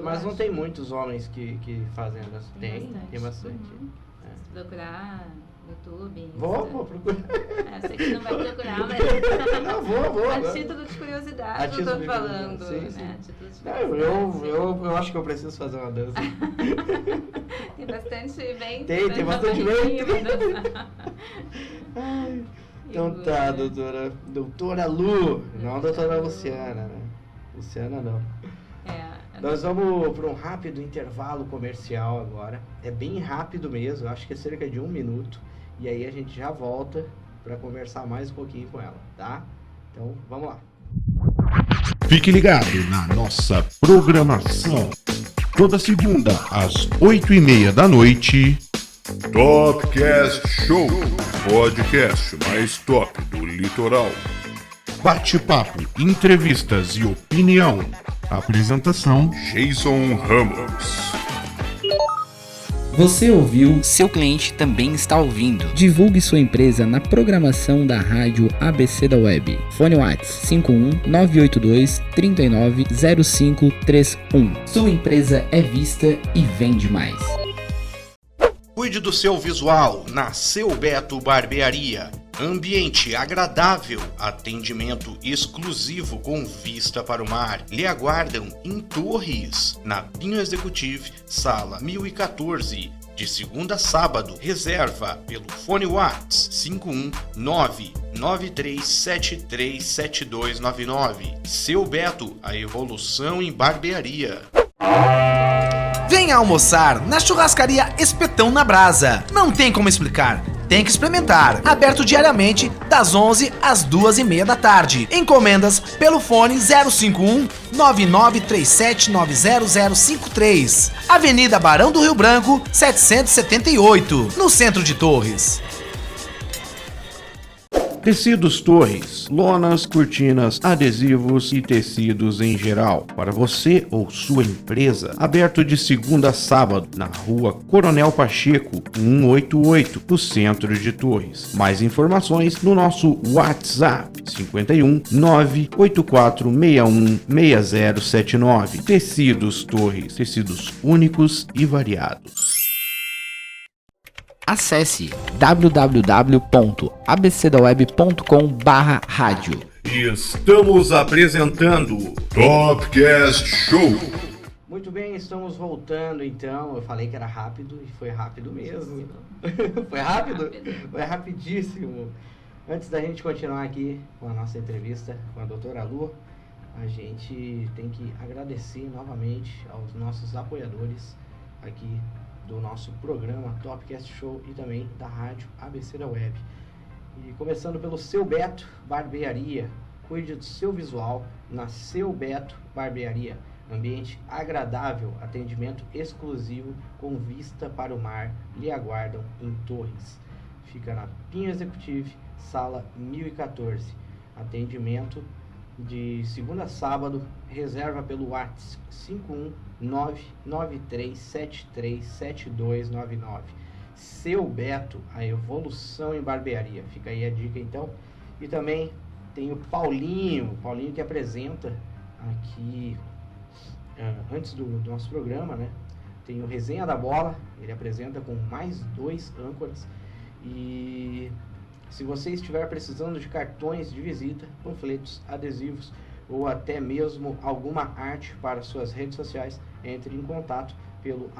Mas não tem muitos homens que fazem dança? Tem bastante. Se procurar no YouTube, Insta. Vou procurar. Eu sei que não vai procurar, mas... Não, vou. A título de curiosidade, eu tô falando. Sim. Né? A título de curiosidade. Eu acho que eu preciso fazer uma dança. Tem bastante evento. Tem bastante evento. Então tá, doutora Lu, não doutora Luciana, né? Luciana não. Nós vamos para um rápido intervalo comercial agora. É bem rápido mesmo, acho que é cerca de 1 minuto. E aí a gente já volta para conversar mais um pouquinho com ela, tá? Então, vamos lá. Fique ligado na nossa programação. Toda segunda, às 8h30 da noite, Topcast Show, podcast mais top do litoral. Bate-papo, entrevistas e opinião. Apresentação: Jason Ramos. Você ouviu? Seu cliente também está ouvindo. Divulgue sua empresa na programação da rádio ABC da Web. Fone WhatsApp 51 982 39 0531. Sua empresa é vista e vende mais. Cuide do seu visual na Seu Beto Barbearia. Ambiente agradável, atendimento exclusivo com vista para o mar. Lhe aguardam em Torres, na Pinho Executive, sala 1014, de segunda a sábado. Reserva pelo fone WhatsApp 51993737299. Seu Beto, a evolução em barbearia. Venha almoçar na churrascaria Espetão na Brasa. Não tem como explicar, tem que experimentar. Aberto diariamente das 11 às 2h30 da tarde. Encomendas pelo fone 051 9937900053. Avenida Barão do Rio Branco, 778, no centro de Torres. Tecidos Torres, lonas, cortinas, adesivos e tecidos em geral, para você ou sua empresa. Aberto de segunda a sábado, na rua Coronel Pacheco, 188, no centro de Torres. Mais informações no nosso WhatsApp, 51 98461 6079. Tecidos Torres, tecidos únicos e variados. Acesse www.abcdaweb.com/rádio. Estamos apresentando Topcast Show. Muito bem, estamos voltando então. Eu falei que era rápido e foi rápido mesmo. Foi rápido? Foi rapidíssimo. Antes da gente continuar aqui com a nossa entrevista com a doutora Lu, a gente tem que agradecer novamente aos nossos apoiadores aqui do nosso programa Topcast Show e também da rádio ABC da Web. E começando pelo Seu Beto Barbearia. Cuide do seu visual na Seu Beto Barbearia. Ambiente agradável, atendimento exclusivo com vista para o mar, lhe aguardam em Torres. Fica na Pinho Executive, sala 1014. Atendimento de segunda a sábado, reserva pelo WhatsApp 51993737299. Seu Beto, a evolução em barbearia. Fica aí a dica então. E também tem o Paulinho que apresenta aqui antes do nosso programa, né? Tem o Resenha da Bola, ele apresenta com mais 2 âncoras. E se você estiver precisando de cartões de visita, panfletos, adesivos ou até mesmo alguma arte para suas redes sociais, entre em contato pelo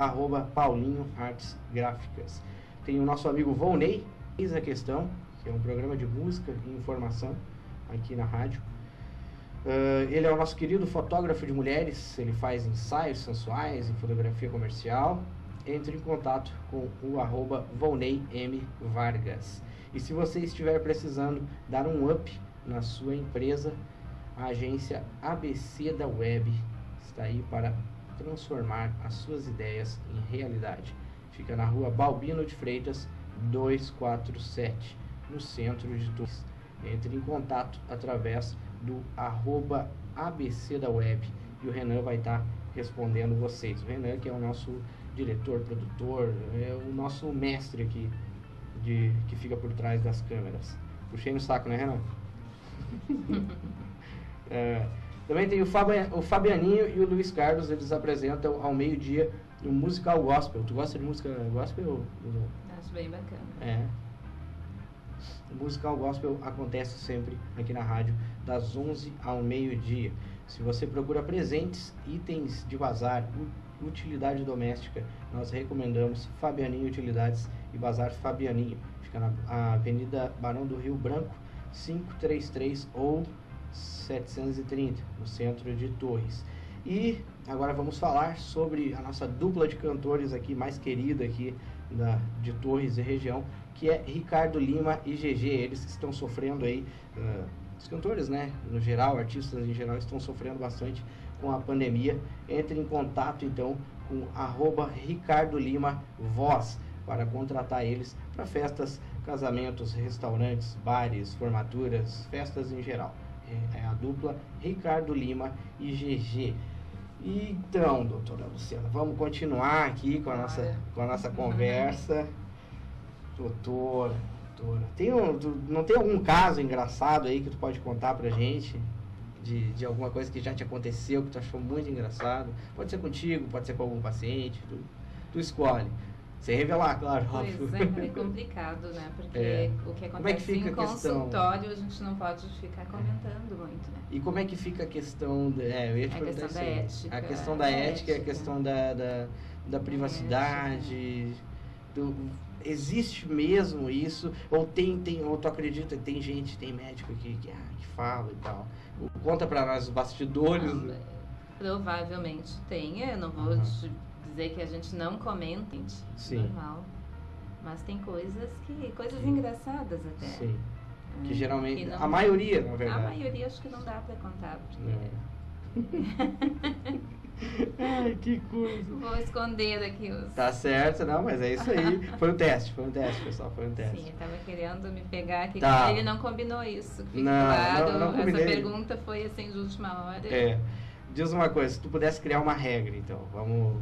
@Paulinho Artes Gráficas. Tem o nosso amigo Volney, Eis a Questão, que é um programa de música e informação aqui na rádio. Ele é o nosso querido fotógrafo de mulheres, ele faz ensaios sensuais em fotografia comercial. Entre em contato com o @Volney M. Vargas. E se você estiver precisando dar um up na sua empresa, a agência ABC da Web está aí para transformar as suas ideias em realidade. Fica na rua Balbino de Freitas 247, no centro de Torres. Entre em contato através do @ABC da Web e o Renan vai estar respondendo vocês. O Renan, que é o nosso diretor, produtor, é o nosso mestre aqui que fica por trás das câmeras. Puxei no saco, né, Renan? Também tem o Fabianinho e o Luiz Carlos, eles apresentam ao meio-dia no Musical Gospel. Tu gosta de música gospel? Acho bem bacana. É. O Musical Gospel acontece sempre aqui na rádio, das 11 ao meio-dia. Se você procura presentes, itens de bazar, utilidade doméstica, nós recomendamos Fabianinho Utilidades e Bazar Fabianinho. Fica na Avenida Barão do Rio Branco, 533 ou 730, no centro de Torres. E agora vamos falar sobre a nossa dupla de cantores aqui, mais querida aqui de Torres e região, que é Ricardo Lima e GG. Eles que estão sofrendo aí, os cantores, né, no geral, artistas em geral, estão sofrendo bastante com a pandemia. Entre em contato então com @Ricardo Lima Voz para contratar eles para festas, casamentos, restaurantes, bares, formaturas, festas em geral. É a dupla Ricardo Lima e GG. Então, doutora Luciana, vamos continuar aqui com a nossa conversa. Doutora, não tem algum caso engraçado aí que tu pode contar pra gente? De alguma coisa que já te aconteceu, que tu achou muito engraçado? Pode ser contigo, pode ser com algum paciente, tu escolhe. Sem revelar, claro. Pois é complicado, né? Porque o que acontece em consultório a gente não pode ficar comentando muito, né? E como é que fica a questão da ética? A questão da ética, a questão da privacidade. Existe mesmo isso? Ou ou tu acredita que tem gente, tem médico que fala e tal? Conta pra nós os bastidores. Provavelmente tenha, não vou dizer que a gente não comenta, normal. Mas tem coisas engraçadas até. Sim. Que geralmente, a maioria, na verdade. A maioria acho que não dá pra contar, porque... Ai, que coisa. Vou esconder aqui os... Tá certo, não, mas é isso aí. Foi um teste, pessoal, foi um teste. Sim, ele tava querendo me pegar aqui. Tá. Ele não combinou isso. Fique Não, claro, não combinei. essa pergunta foi assim de última hora. É. Diz uma coisa, se tu pudesse criar uma regra, então, vamos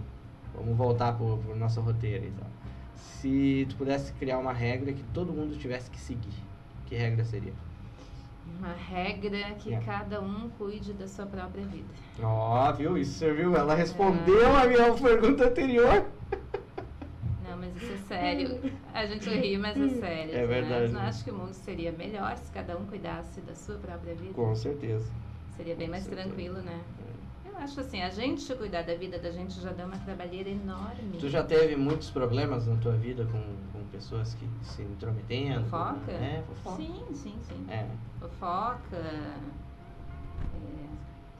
voltar pro nosso roteiro, então. Se tu pudesse criar uma regra que todo mundo tivesse que seguir, que regra seria? Uma regra que cada um cuide da sua própria vida. Ó, viu? Isso serviu. Ela respondeu a minha pergunta anterior. Não, mas isso é sério. A gente ri, mas é sério. É verdade. Não acho que o mundo seria melhor se cada um cuidasse da sua própria vida? Com certeza. Seria bem mais tranquilo, né? Eu acho assim, a gente cuidar da vida da gente já dá uma trabalheira enorme. Tu já teve muitos problemas na tua vida com pessoas que se intrometendo? Fofoca? Fofoca. Sim. É. Fofoca,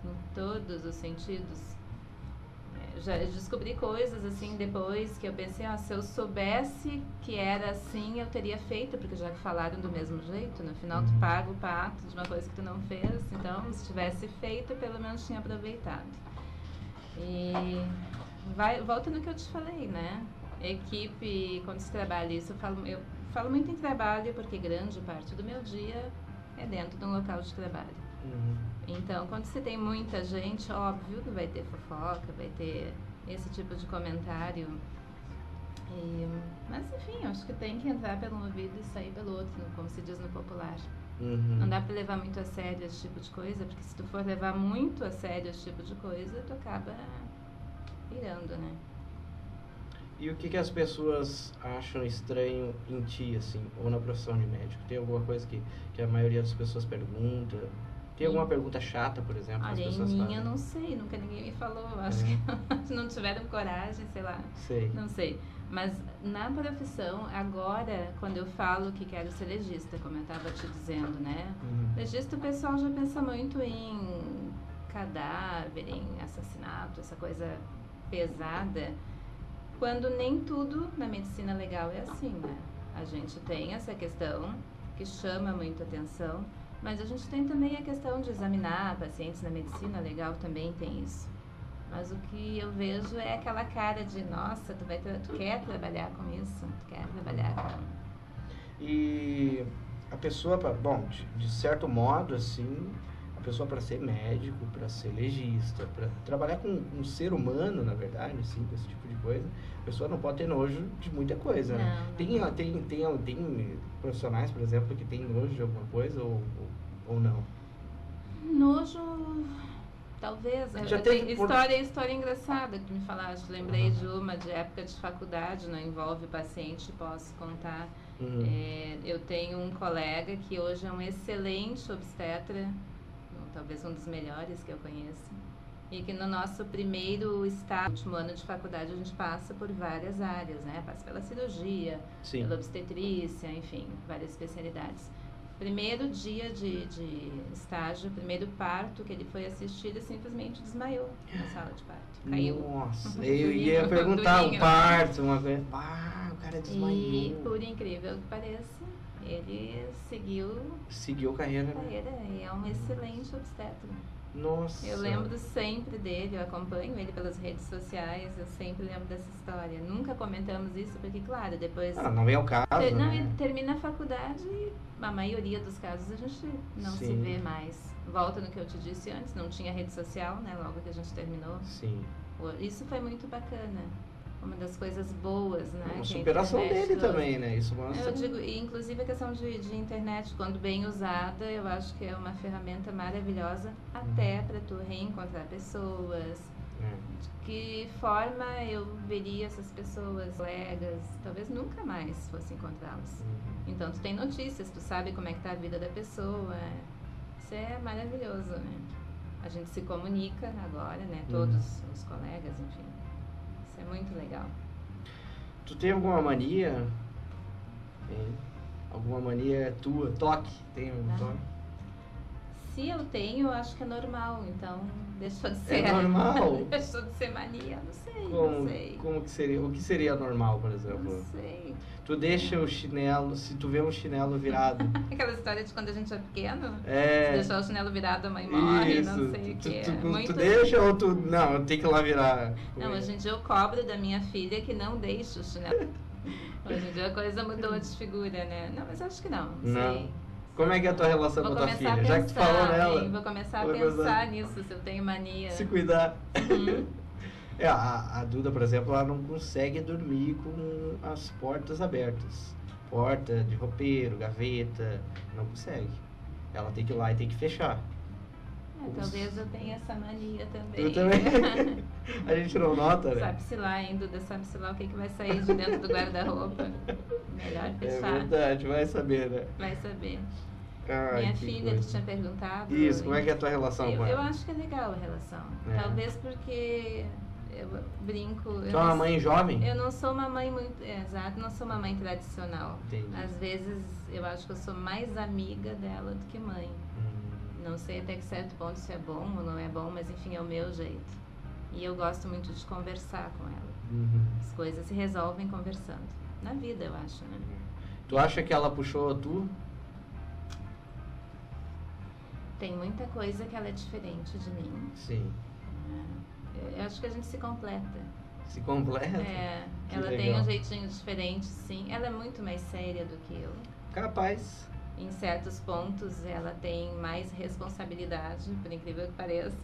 em todos os sentidos. Já descobri coisas assim depois que eu pensei, se eu soubesse que era assim, eu teria feito, porque já que falaram do mesmo jeito, no final tu paga o pato de uma coisa que tu não fez, então se tivesse feito, pelo menos tinha aproveitado. E volta no que eu te falei, né? Equipe, quando se trabalha isso, eu falo muito em trabalho porque grande parte do meu dia é dentro de um local de trabalho. Então, quando você tem muita gente, óbvio que vai ter fofoca, vai ter esse tipo de comentário. Mas, enfim, acho que tem que entrar pelo ouvido e sair pelo outro, como se diz no popular. Não dá pra levar muito a sério esse tipo de coisa, porque se tu for levar muito a sério esse tipo de coisa, tu acaba pirando, né? E o que as pessoas acham estranho em ti, assim, ou na profissão de médico? Tem alguma coisa que a maioria das pessoas pergunta? Tem alguma pergunta chata, por exemplo, que as Olha, em pessoas mim fazem? eu não sei, nunca ninguém me falou. Acho que não tiveram coragem, sei lá. Sei. Não sei. Mas na profissão, agora, quando eu falo que quero ser legista, como eu estava te dizendo, né? Legista, o pessoal já pensa muito em cadáver, em assassinato, essa coisa pesada. Quando nem tudo na medicina legal é assim, né? A gente tem essa questão que chama muito atenção, mas a gente tem também a questão de examinar pacientes na medicina legal, também tem isso. Mas o que eu vejo é aquela cara de, nossa, tu quer trabalhar com isso? Tu quer trabalhar com... E a pessoa, bom, de certo modo, assim, a pessoa para ser médico, para ser legista, para trabalhar com um ser humano, na verdade, assim, com esse tipo de coisa, a pessoa não pode ter nojo de muita coisa, né? Tem profissionais, por exemplo, que tem nojo de alguma coisa ou não? Nojo, talvez. Já Tem teve história engraçada que me falaste. Lembrei de uma de época de faculdade, não envolve paciente, posso contar. Eu tenho um colega que hoje é um excelente obstetra, talvez um dos melhores que eu conheço, e que no nosso primeiro estágio, último ano de faculdade, a gente passa por várias áreas, né? Passa pela cirurgia, Sim. pela obstetrícia, enfim, várias especialidades. Primeiro dia de estágio, primeiro parto que ele foi assistir, ele simplesmente desmaiou na sala de parto. Caiu. Nossa, eu ia perguntar o parto, uma coisa. O cara desmaiou. E, por incrível que pareça, ele seguiu carreira, né? carreira e é um excelente obstetra. Nossa. Eu lembro sempre dele, eu acompanho ele pelas redes sociais, eu sempre lembro dessa história. Nunca comentamos isso, porque, claro, depois... não vem ao caso, Ele termina a faculdade e a maioria dos casos a gente não se vê mais. Volta no que eu te disse antes, não tinha rede social, né, logo que a gente terminou. Sim. Isso foi muito bacana. Uma das coisas boas, né? Uma superação dele também, né? Isso mostra. Eu digo, e inclusive a questão de internet, quando bem usada, eu acho que é uma ferramenta maravilhosa até para tu reencontrar pessoas. De que forma eu veria essas pessoas, colegas, talvez nunca mais fosse encontrá-las. Então tu tem notícias, tu sabe como é que tá a vida da pessoa. Isso é maravilhoso, né? A gente se comunica agora, né? Todos os colegas, enfim. É muito legal. Tu tem alguma mania? Alguma mania tua? Toque? Tem um toque? se eu tenho, eu acho que é normal, então deixou de ser. É normal? Deixou de ser mania, não sei, Como, não sei. como que seria? O que seria normal, por exemplo? Não sei. Tu deixa o chinelo, se tu vê um chinelo virado. Aquela história de quando a gente é pequeno, se É. deixar o chinelo virado, a mãe morre, Isso. não sei o que. Tu deixa ou tu. Não, eu tenho que ir lá virar. Não, hoje em dia eu cobro da minha filha que não deixe o chinelo. Hoje em dia a coisa mudou de figura, né? Não, mas acho que não. Não. Sei. Como é que é a tua relação Vou com a tua começar filha? a Já que tu falou pensar, nela. hein? Vou começar a Vou pensar começar. nisso, se eu tenho mania. Se cuidar. Uhum. É, a Duda, por exemplo, ela não consegue dormir com as portas abertas. Porta de roupeiro, gaveta, não consegue. Ela tem que ir lá e tem que fechar. Talvez eu tenha essa mania também. Eu também. A gente não nota, né? Sabe-se lá ainda, sabe-se lá o que vai sair de dentro do guarda-roupa. Melhor É fechar. verdade, vai saber, né? Vai saber. Ai, Minha que filha coisa. que tinha perguntado. Isso, como é que é a tua relação com eu ela? acho que é legal a relação. É. Talvez porque eu brinco. Tu é uma mãe jovem? Eu não sou uma mãe muito. Exato, não sou uma mãe tradicional. Entendi. Às vezes eu acho que eu sou mais amiga dela do que mãe. Não sei até que certo ponto se é bom ou não é bom, mas enfim, é o meu jeito. E eu gosto muito de conversar com ela. Uhum. As coisas se resolvem conversando. Na vida, eu acho, né? Tu acha que ela puxou tu? Tem muita coisa que ela é diferente de mim. Sim. Eu acho que a gente se completa. Se completa? É, Que ela legal. tem um jeitinho diferente, sim. Ela é muito mais séria do que eu. Capaz. Em certos pontos, ela tem mais responsabilidade, por incrível que pareça.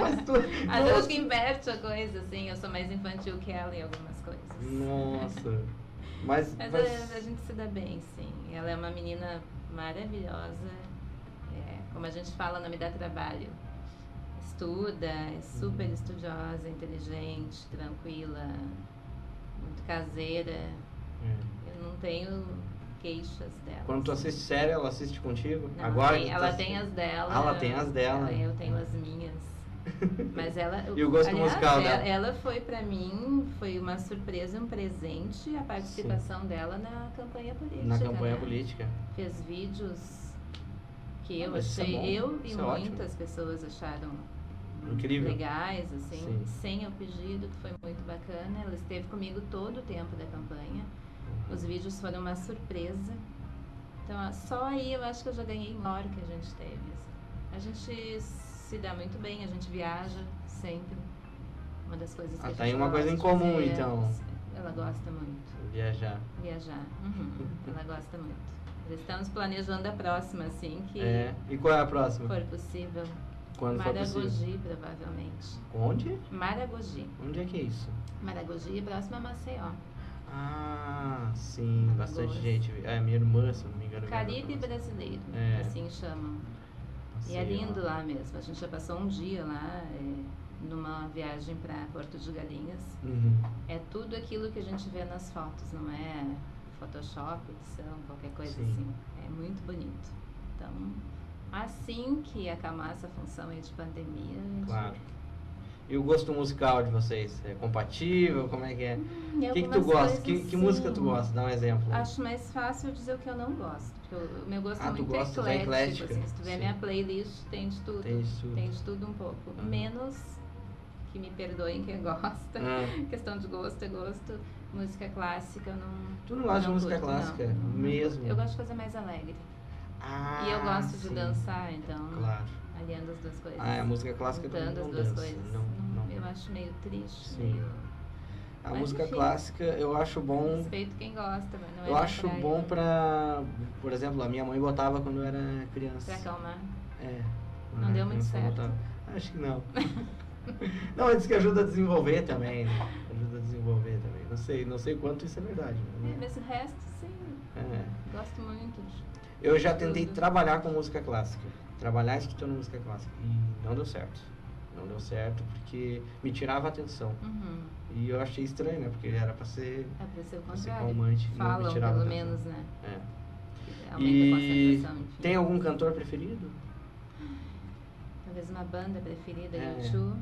Mas tu- Às vezes que inverte a coisa, assim. Eu sou mais infantil que ela em algumas coisas. Nossa. Mas Mas a gente se dá bem, sim. Ela é uma menina maravilhosa. É, como a gente fala, não me dá trabalho. Estuda, é super estudiosa, inteligente, tranquila, muito caseira. Eu não tenho queixas dela. Quando tu assiste série, ela assiste contigo? Não, Agora tem- tu ela tá tem as dela. Ah, ela tem as dela. Eu tenho as minhas. Mas ela. E o gosto musical dela? Ela foi pra mim, foi uma surpresa, um presente a participação dela na campanha política. Na campanha né? política. Fez vídeos que eu mas isso é achei, bom, eu e isso é ótimo. muitas pessoas acharam Incrível. legais, assim, Sim. sem o pedido, que foi muito bacana. Ela esteve comigo todo o tempo da campanha. Os vídeos foram uma surpresa. Então, só aí eu acho que eu já ganhei maior que a gente teve. Assim. A gente se dá muito bem, a gente viaja sempre. Uma das coisas que a gente tá aí uma coisa gosta em de comum, fazer. então. Ela gosta muito. Viajar. Viajar. Uhum. Ela gosta muito. Estamos planejando a próxima, assim, que É. E qual é a próxima? for possível. Quando for possível. Maragogi, provavelmente. Onde? Maragogi. Onde é que é isso? Maragogi, próxima a Maceió. Ah, sim, bastante Boas. gente. É, minha irmã, se não me engano. Caribe Nossa. brasileiro, É. assim chamam. E é Maceió. lindo lá mesmo. A gente já passou um dia lá, numa viagem para Porto de Galinhas. Uhum. É tudo aquilo que a gente vê nas fotos, não é Photoshop, edição, qualquer coisa Sim. assim. É muito bonito. Então, assim que acalmar essa função aí de pandemia, a gente... Claro. E o gosto musical de vocês? É compatível? Como é que é? E O que tu algumas gosta? coisas, Que música tu sim. gosta? Dá um exemplo. Acho mais fácil dizer o que eu não gosto, porque o meu gosto Ah, é tu muito gosta, tu é eclético, eclética? assim, se tu ver Sim. minha playlist, tem de tudo. Tem de tudo. Tem de tudo um pouco. Uhum. Menos, que me perdoem quem gosta, questão de gosto é gosto, música clássica eu não... Tu não gosta de música curto, clássica? não. Mesmo? Eu gosto de fazer mais alegre. Ah, E eu gosto de sim. dançar, então, Claro. aliando as duas coisas. Ah, a música clássica Juntando não as duas dança, coisas. não- não. Eu acho meio triste, Sim. meio... A Mas, música enfim. clássica eu acho bom. Respeito quem gosta, mas não é Eu minha acho praia. bom pra. Por exemplo, a minha mãe botava quando eu era criança. Pra acalmar. É. Não deu muito criança certo. botava. Acho que não. Não, diz que ajuda a desenvolver também, né? Ajuda a desenvolver também. Não sei quanto isso é verdade. Né? Mas o resto, sim, É. gosto muito. Eu já tentei Tudo. trabalhar com música clássica. Trabalhar escutando música clássica. E não deu certo. Não deu certo porque me tirava a atenção. Uhum. E eu achei estranho, né? Porque era pra ser. É pra ser o Pra ser contrário. calmante, não me Falam, tirava pelo atenção. menos, né? É. Aumenta a E concentração, enfim. tem algum cantor preferido? Talvez uma banda preferida, É. U2.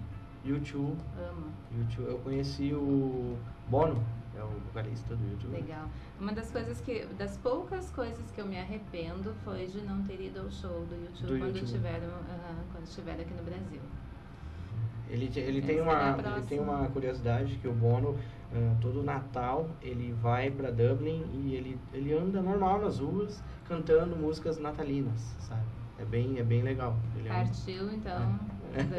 U2. Amo. U2. Eu conheci o Bono, é o vocalista do U2. Legal. Uma das poucas coisas que eu me arrependo foi de não ter ido ao show do YouTube quando estiveram aqui no Brasil. Ele tem Essa ele tem uma curiosidade que o Bono, todo Natal, ele vai pra Dublin e ele anda normal nas ruas cantando músicas natalinas, sabe? É bem legal. Ele Partiu, então,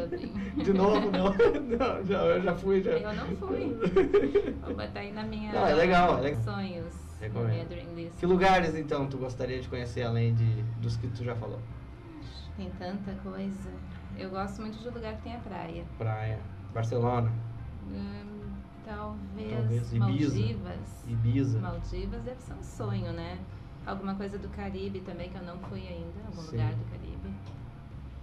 Dublin. De novo, não. Não, eu já fui. Já. Eu não fui. Vou botar aí na minha... Não, é legal. Sonhos. Recomendo. Na minha dream list. Que lugares, então, tu gostaria de conhecer, além dos que tu já falou? Tem tanta coisa. Eu gosto muito de lugar que tenha praia. Praia. Barcelona. Talvez Ibiza. Maldivas deve ser um sonho, né? Alguma coisa do Caribe também, que eu não fui ainda. Algum Sim. lugar do Caribe.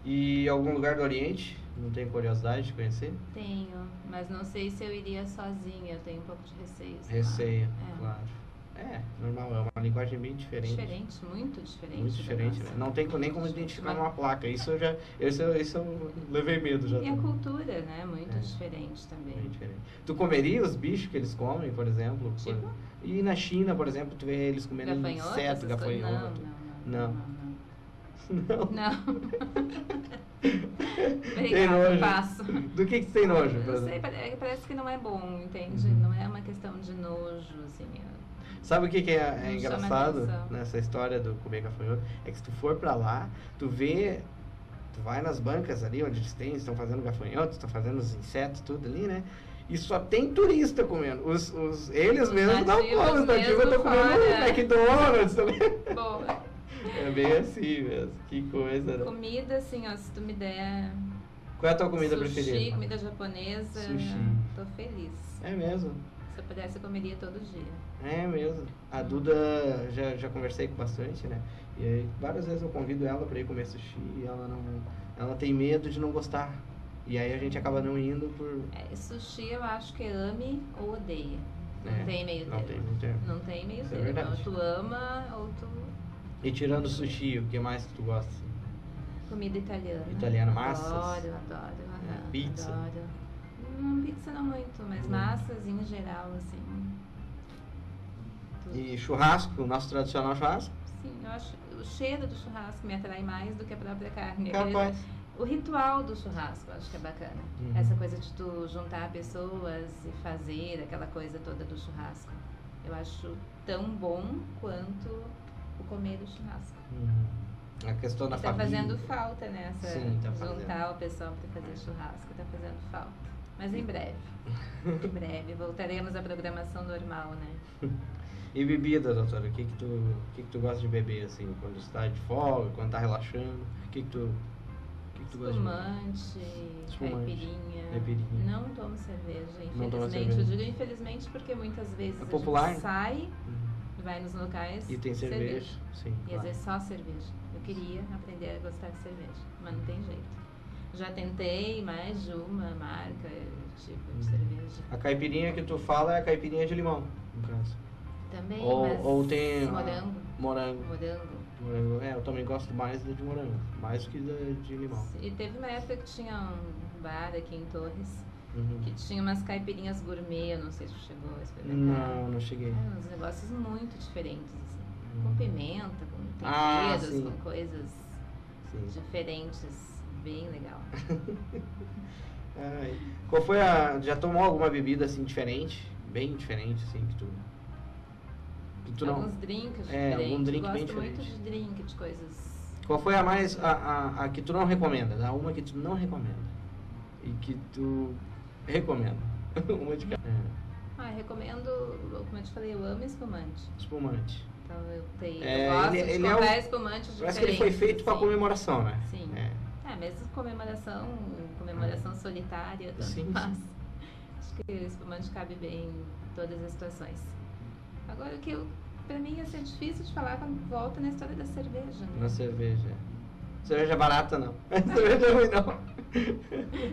E algum lugar do Oriente? Não tem curiosidade de conhecer? Tenho, mas não sei se eu iria sozinha. Eu tenho um pouco de receio. sei lá. Receio, É. claro. É, normal, é uma linguagem bem diferente. Diferente, muito diferente. Muito da diferente, nossa. né? Não tem nem como identificar numa placa. Isso eu levei medo já. E a cultura, né? Muito É. diferente também. Bem diferente. Tu comeria os bichos que eles comem, por exemplo? Tipo? E na China, por exemplo, tu vê eles comendo Gafanhoto? inseto, essas coisas? gafanhoto. Não. Não. Não. Tem Obrigada, nojo. passo. Do que tu tem nojo, por Não sei, exemplo? parece que não é bom, entende? Uhum. Não é uma questão de nojo, assim. Sabe o que é Não chama engraçado atenção. nessa história do comer gafanhoto? É que se tu for pra lá, tu vai nas bancas ali onde eles estão fazendo gafanhoto, estão fazendo os insetos, tudo ali, né? E só tem turista comendo. Eles mesmos não nativos comem, os nativos mesmo estão comendo fora. McDonald's também. Boa. É bem assim mesmo, que coisa, né? Comida, assim, ó, se tu me der Qual é a tua comida sushi, preferida? comida japonesa, Sushi. tô feliz. É mesmo, Se eu pudesse, eu comeria todo dia. é mesmo. A Duda, já conversei com bastante, né? E aí, várias vezes eu convido ela pra ir comer sushi e ela tem medo de não gostar. E aí a gente acaba não indo por... Sushi eu acho que ame ou odeia. Não É, tem meio não termo. tem meio termo. Não tem meio Isso é termo. verdade. Ou tu ama ou tu... E tirando o sushi, o que mais que tu gosta? Assim? Comida italiana. Italiana, massas? Adoro. Pizza? Adoro. Pizza não muito, mas massas em geral, assim. Tudo. E churrasco, o nosso tradicional churrasco? Sim, eu acho o cheiro do churrasco me atrai mais do que a própria carne. Capaz. O ritual do churrasco, eu acho que é bacana. Uhum. Essa coisa de tu juntar pessoas e fazer aquela coisa toda do churrasco. Eu acho tão bom quanto o comer o churrasco. A questão da E tá família. fazendo falta, né? Sim, tá fazendo. Juntar o pessoal para fazer churrasco, tá fazendo falta. Mas em breve. Em breve voltaremos à programação normal, né? E bebida, doutora? O que tu gosta de beber, assim, quando está de folga, quando tá relaxando? O que tu gosta de beber? Espumante, Caipirinha. Não tomo cerveja, Não toma infelizmente. cerveja. Eu digo infelizmente porque muitas vezes É a popular? gente sai, Uhum. vai nos locais E tem cerveja. Sim, E às claro. vezes só cerveja. Eu queria aprender a gostar de cerveja, mas não tem jeito. Já tentei mais de uma marca, tipo de cerveja. A caipirinha que tu fala é a caipirinha de limão, no caso. Também, Ou, mas ou tem... morango. Morango. Morango. É, eu também gosto mais da de morango, mais que da de limão. E teve uma época que tinha um bar aqui em Torres Uhum. que tinha umas caipirinhas gourmet, eu não sei se chegou a experimentar. Não cheguei. Uns negócios muito diferentes, assim. Hum. Com pimenta, com Ah, temperos, sim. com coisas Sim. diferentes. Bem legal. Ai, qual foi já tomou alguma bebida assim diferente? Bem diferente, assim, que tu não... Alguns drinks É, diferentes. algum drink eu bem gosto muito diferente. de drink, de coisas. Qual foi a mais, a que tu não recomenda? Dá uma que tu não recomenda. E que tu recomenda. Uma de cada. Recomendo, como eu te falei, eu amo espumante. Espumante. Então eu É, gosto de ele é comprar espumantes diferentes. Parece que ele foi feito pra sim. comemoração, né? Sim. Mesmo comemoração solitária, tanto Sim, faz. Acho que o espumante cabe bem em todas as situações. Agora, pra mim ia ser difícil de falar quando volta na história da cerveja, né? Na cerveja. Cerveja barata, não. Cerveja ruim, não.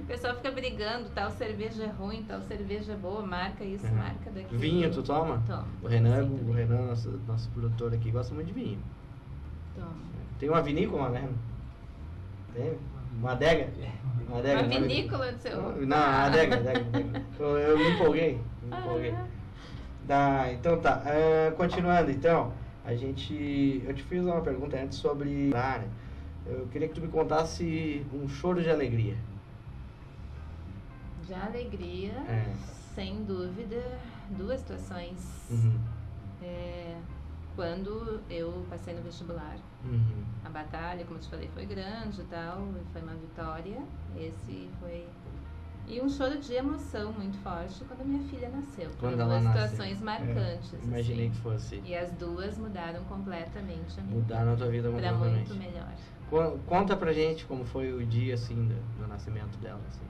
O pessoal fica brigando, tal cerveja é ruim, tal cerveja é boa, marca isso, É. marca daquilo. Vinho, tu toma? Tomo. O Renan, Sim, o também. Renan nosso produtor aqui, gosta muito de vinho. Tomo. Tem uma vinícola, né? Tem? Uma adega? Uma vinícola do seu... Não, adega. Eu me empolguei. Então tá, continuando então, eu te fiz uma pergunta antes sobre... Eu queria que tu me contasse um choro de alegria. De alegria, sem dúvida, duas situações. Quando eu passei no vestibular, a batalha, como eu te falei, foi grande e tal, foi uma vitória. Esse foi... E um choro de emoção muito forte quando a minha filha nasceu. Quando ela duas situações marcantes. Imaginei assim. que fosse. E as duas mudaram completamente a minha Mudaram a tua vida pra completamente. muito melhor. Conta pra gente como foi o dia, assim, do nascimento dela, assim.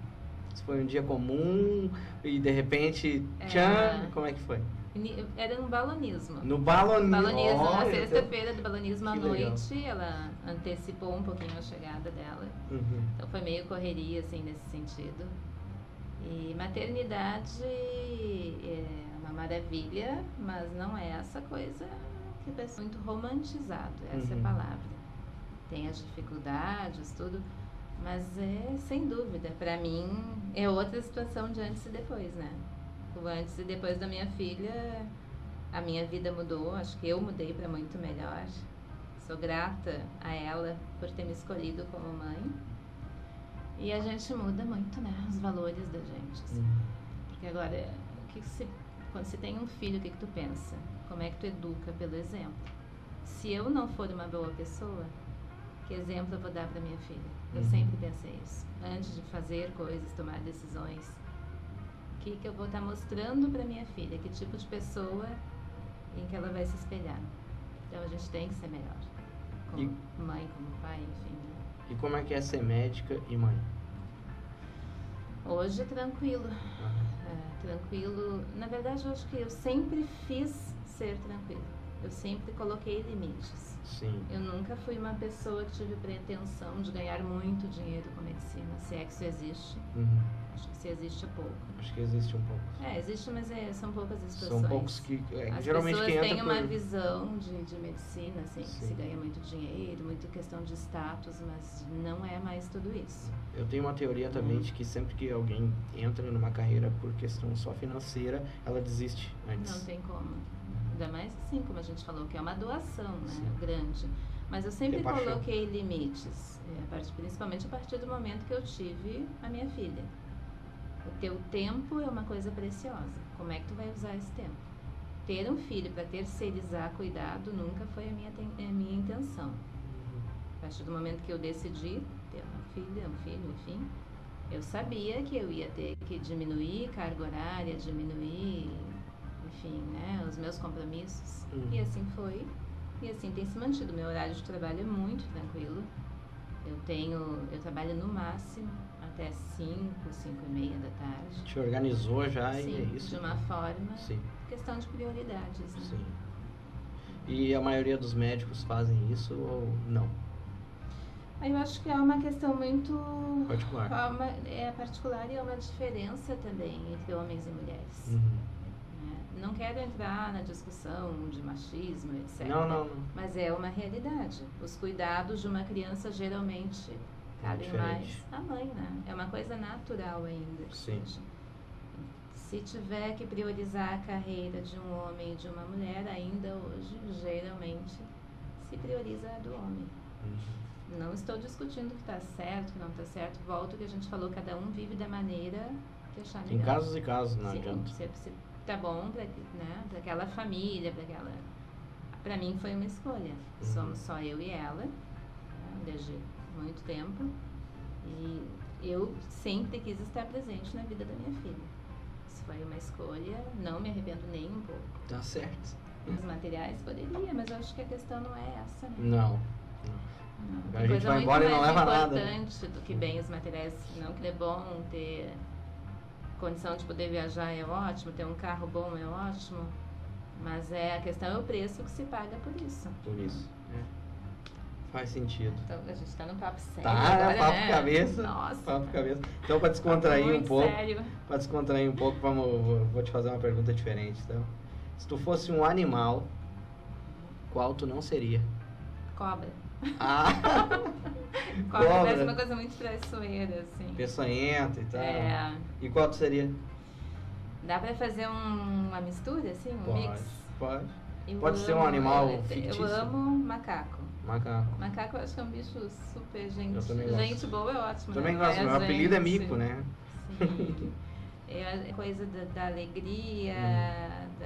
Se foi um dia comum e de repente, tchan, como é que foi? Era um balonismo. No balonismo. Balonismo, na Olha, sexta-feira do balonismo à que legal. noite, ela antecipou um pouquinho a chegada dela. Então foi meio correria, assim, nesse sentido. E maternidade é uma maravilha, mas não é essa coisa que é muito romantizado, essa é a palavra. Tem as dificuldades, tudo, mas sem dúvida, para mim é outra situação de antes e depois, né? O antes e depois da minha filha, a minha vida mudou, acho que eu mudei para muito melhor. Sou grata a ela por ter me escolhido como mãe. E a gente muda muito, né? Os valores da gente. Assim. Porque agora, quando você tem um filho, o que tu pensa? Como é que tu educa pelo exemplo? Se eu não for uma boa pessoa, que exemplo eu vou dar para minha filha? Eu sempre pensei isso. Antes de fazer coisas, tomar decisões, o que eu vou estar mostrando para minha filha? Que tipo de pessoa em que ela vai se espelhar? Então a gente tem que ser melhor. Como mãe, como pai, enfim. E como é que é ser médica e mãe? Hoje, tranquilo. Tranquilo. Na verdade, eu acho que eu sempre fiz ser tranquilo. Eu sempre coloquei limites. Sim. Eu nunca fui uma pessoa que tive pretensão de ganhar muito dinheiro com medicina, se é que isso existe. Acho que se existe é pouco. Acho que existe um pouco. Existe, mas são poucas as situações. São poucos que... As geralmente pessoas quem têm entra uma visão de medicina, assim, que Sim. se ganha muito dinheiro, muita questão de status, mas não é mais tudo isso. Eu tenho uma teoria também de que sempre que alguém entra numa carreira por questão só financeira, ela desiste antes. Não tem como. Ainda mais assim, como a gente falou, que é uma doação, né? Sim. Grande. Mas eu sempre Tem paixão. coloquei limites, principalmente a partir do momento que eu tive a minha filha. O teu tempo é uma coisa preciosa. Como é que tu vai usar esse tempo? Ter um filho para terceirizar cuidado nunca foi a minha intenção. A partir do momento que eu decidi ter uma filha, um filho, enfim, eu sabia que eu ia ter que diminuir carga horária, diminuir, enfim, né, os meus compromissos. E assim foi. E assim tem se mantido. Meu horário de trabalho é muito tranquilo. Eu trabalho no máximo até 5, 5:30 da tarde. Te organizou já Sim, e é isso? de uma forma, Sim. questão de prioridades, né? Sim. E a maioria dos médicos fazem isso ou não? Eu acho que é uma questão muito... Particular. É particular e é uma diferença também entre homens e mulheres. Não quero entrar na discussão de machismo, etc. Não. Mas é uma realidade. Os cuidados de uma criança geralmente cabem mais à mãe, né? É uma coisa natural ainda. Sim. Se tiver que priorizar a carreira de um homem e de uma mulher, ainda hoje, geralmente, se prioriza a do homem. Não estou discutindo o que está certo, o que não está certo. Volto ao que a gente falou, cada um vive da maneira que achar melhor. Tem casos e casos, não Sim, adianta. se tá bom para, né, para aquela família, para mim foi uma escolha. Somos só eu e ela, né, desde muito tempo, e eu sempre quis estar presente na vida da minha filha. Isso foi uma escolha, não me arrependo nem um pouco. Tá certo. Os materiais poderia, mas eu acho que a questão não é essa, né? Não. Não. A gente vai embora e não leva nada. É importante do que bens materiais, não que é bom ter condição de poder viajar, é ótimo, ter um carro bom é ótimo, mas a questão é o preço que se paga por isso. Por isso. Faz sentido. Então a gente tá no papo sério. Tá, agora, papo né? cabeça. Nossa. Papo cabeça. Então, para descontrair muito um pouco. Sério. Para descontrair um pouco, vou te fazer uma pergunta diferente, então. Se tu fosse um animal, qual tu não seria? Cobra. Ah! Cobra parece Cobra. uma coisa muito traiçoeira, assim. Peçonhenta e tal. É. E qual tu seria? Dá pra fazer uma mistura, assim, um mix? Pode. Eu Pode ser um animal eu fictício. amo macaco. Macaco. Macaco eu acho que é um bicho super gente. Eu também gosto. Gente boa é ótimo. Também né? gosto, Vai meu a apelido é gente. Mico, né? Sim. É coisa da alegria,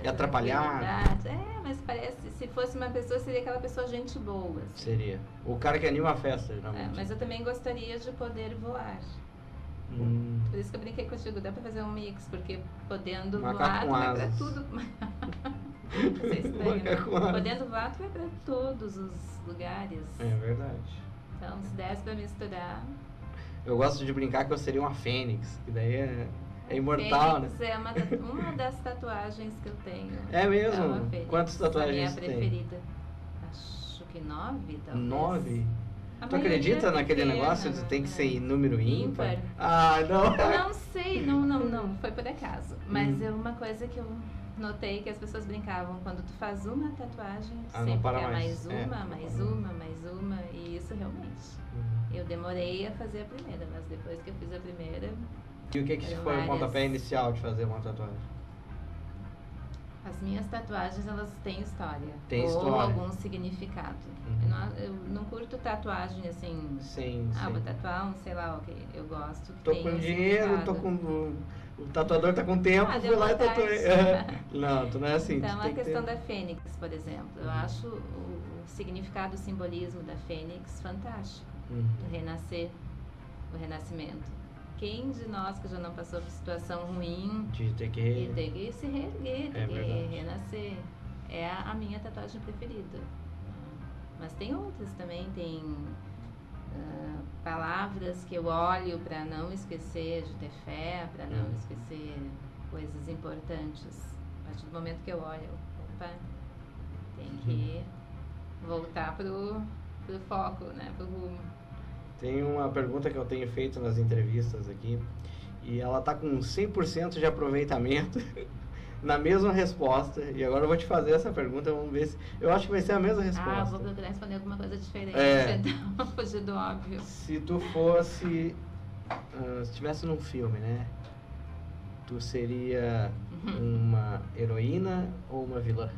E atrapalhar. tranquilidade. É, mas parece, se fosse uma pessoa, seria aquela pessoa gente boa. Assim. Seria. O cara que anima a festa, É, geralmente. mas eu também gostaria de poder voar. Por isso que eu brinquei contigo, dá pra fazer um mix, porque podendo Macaco voar, com tu vai pra asas. tudo. Isso é estranho, né? Macaco com asas. Podendo voar, tu vai pra todos os lugares. É verdade. Então, se desse pra misturar. Eu gosto de brincar que eu seria uma fênix, que daí é imortal, Fênix né? é uma das tatuagens que eu tenho. É mesmo? É uma fênix. Quantas tatuagens A você minha tem? preferida. Acho que 9, talvez. 9? A Tu maioria acredita é naquele pequena, negócio de tem que ser número ímpar? Ímpar. Ah, não. Não sei, não, foi por acaso. Mas é uma coisa que eu notei que as pessoas brincavam. Quando tu faz uma tatuagem, tu Ah, não sempre para quer mais. mais É, uma, não mais para uma, mais uma. E isso realmente. Eu demorei a fazer a primeira, mas depois que eu fiz a primeira, E o que que Foram foi o várias. pontapé inicial de fazer uma tatuagem? as minhas tatuagens elas têm história. Tem ou história. algum significado. Eu não curto tatuagem assim. Sim, Ah, vou sim. tatuar um, sei lá o que eu gosto. Que Tô tenha com um dinheiro, tô significado. com... O tatuador tá com tempo, Ah, fui deu lá e vontade. tatuei. Não, tu não é assim. Então, tu a tem que questão ter... da fênix, por exemplo, eu acho o significado, o simbolismo da fênix fantástico. Do renascer, o renascimento. Quem de nós que já não passou por situação ruim De ter e que... tem que se reerguer, tem É que verdade. renascer? É a minha tatuagem preferida. Mas tem outras também, tem palavras que eu olho para não esquecer de ter fé, para não esquecer coisas importantes. A partir do momento que eu olho, opa, tem que voltar pro foco, né, pro rumo. Tem uma pergunta que eu tenho feito nas entrevistas aqui, e ela tá com 100% de aproveitamento na mesma resposta. E agora eu vou te fazer essa pergunta, vamos ver se... Eu acho que vai ser a mesma resposta. Ah, vou procurar responder alguma coisa diferente, É. então fugir do óbvio. Se tu fosse... se estivesse num filme, né? Tu seria uma heroína ou uma vilã?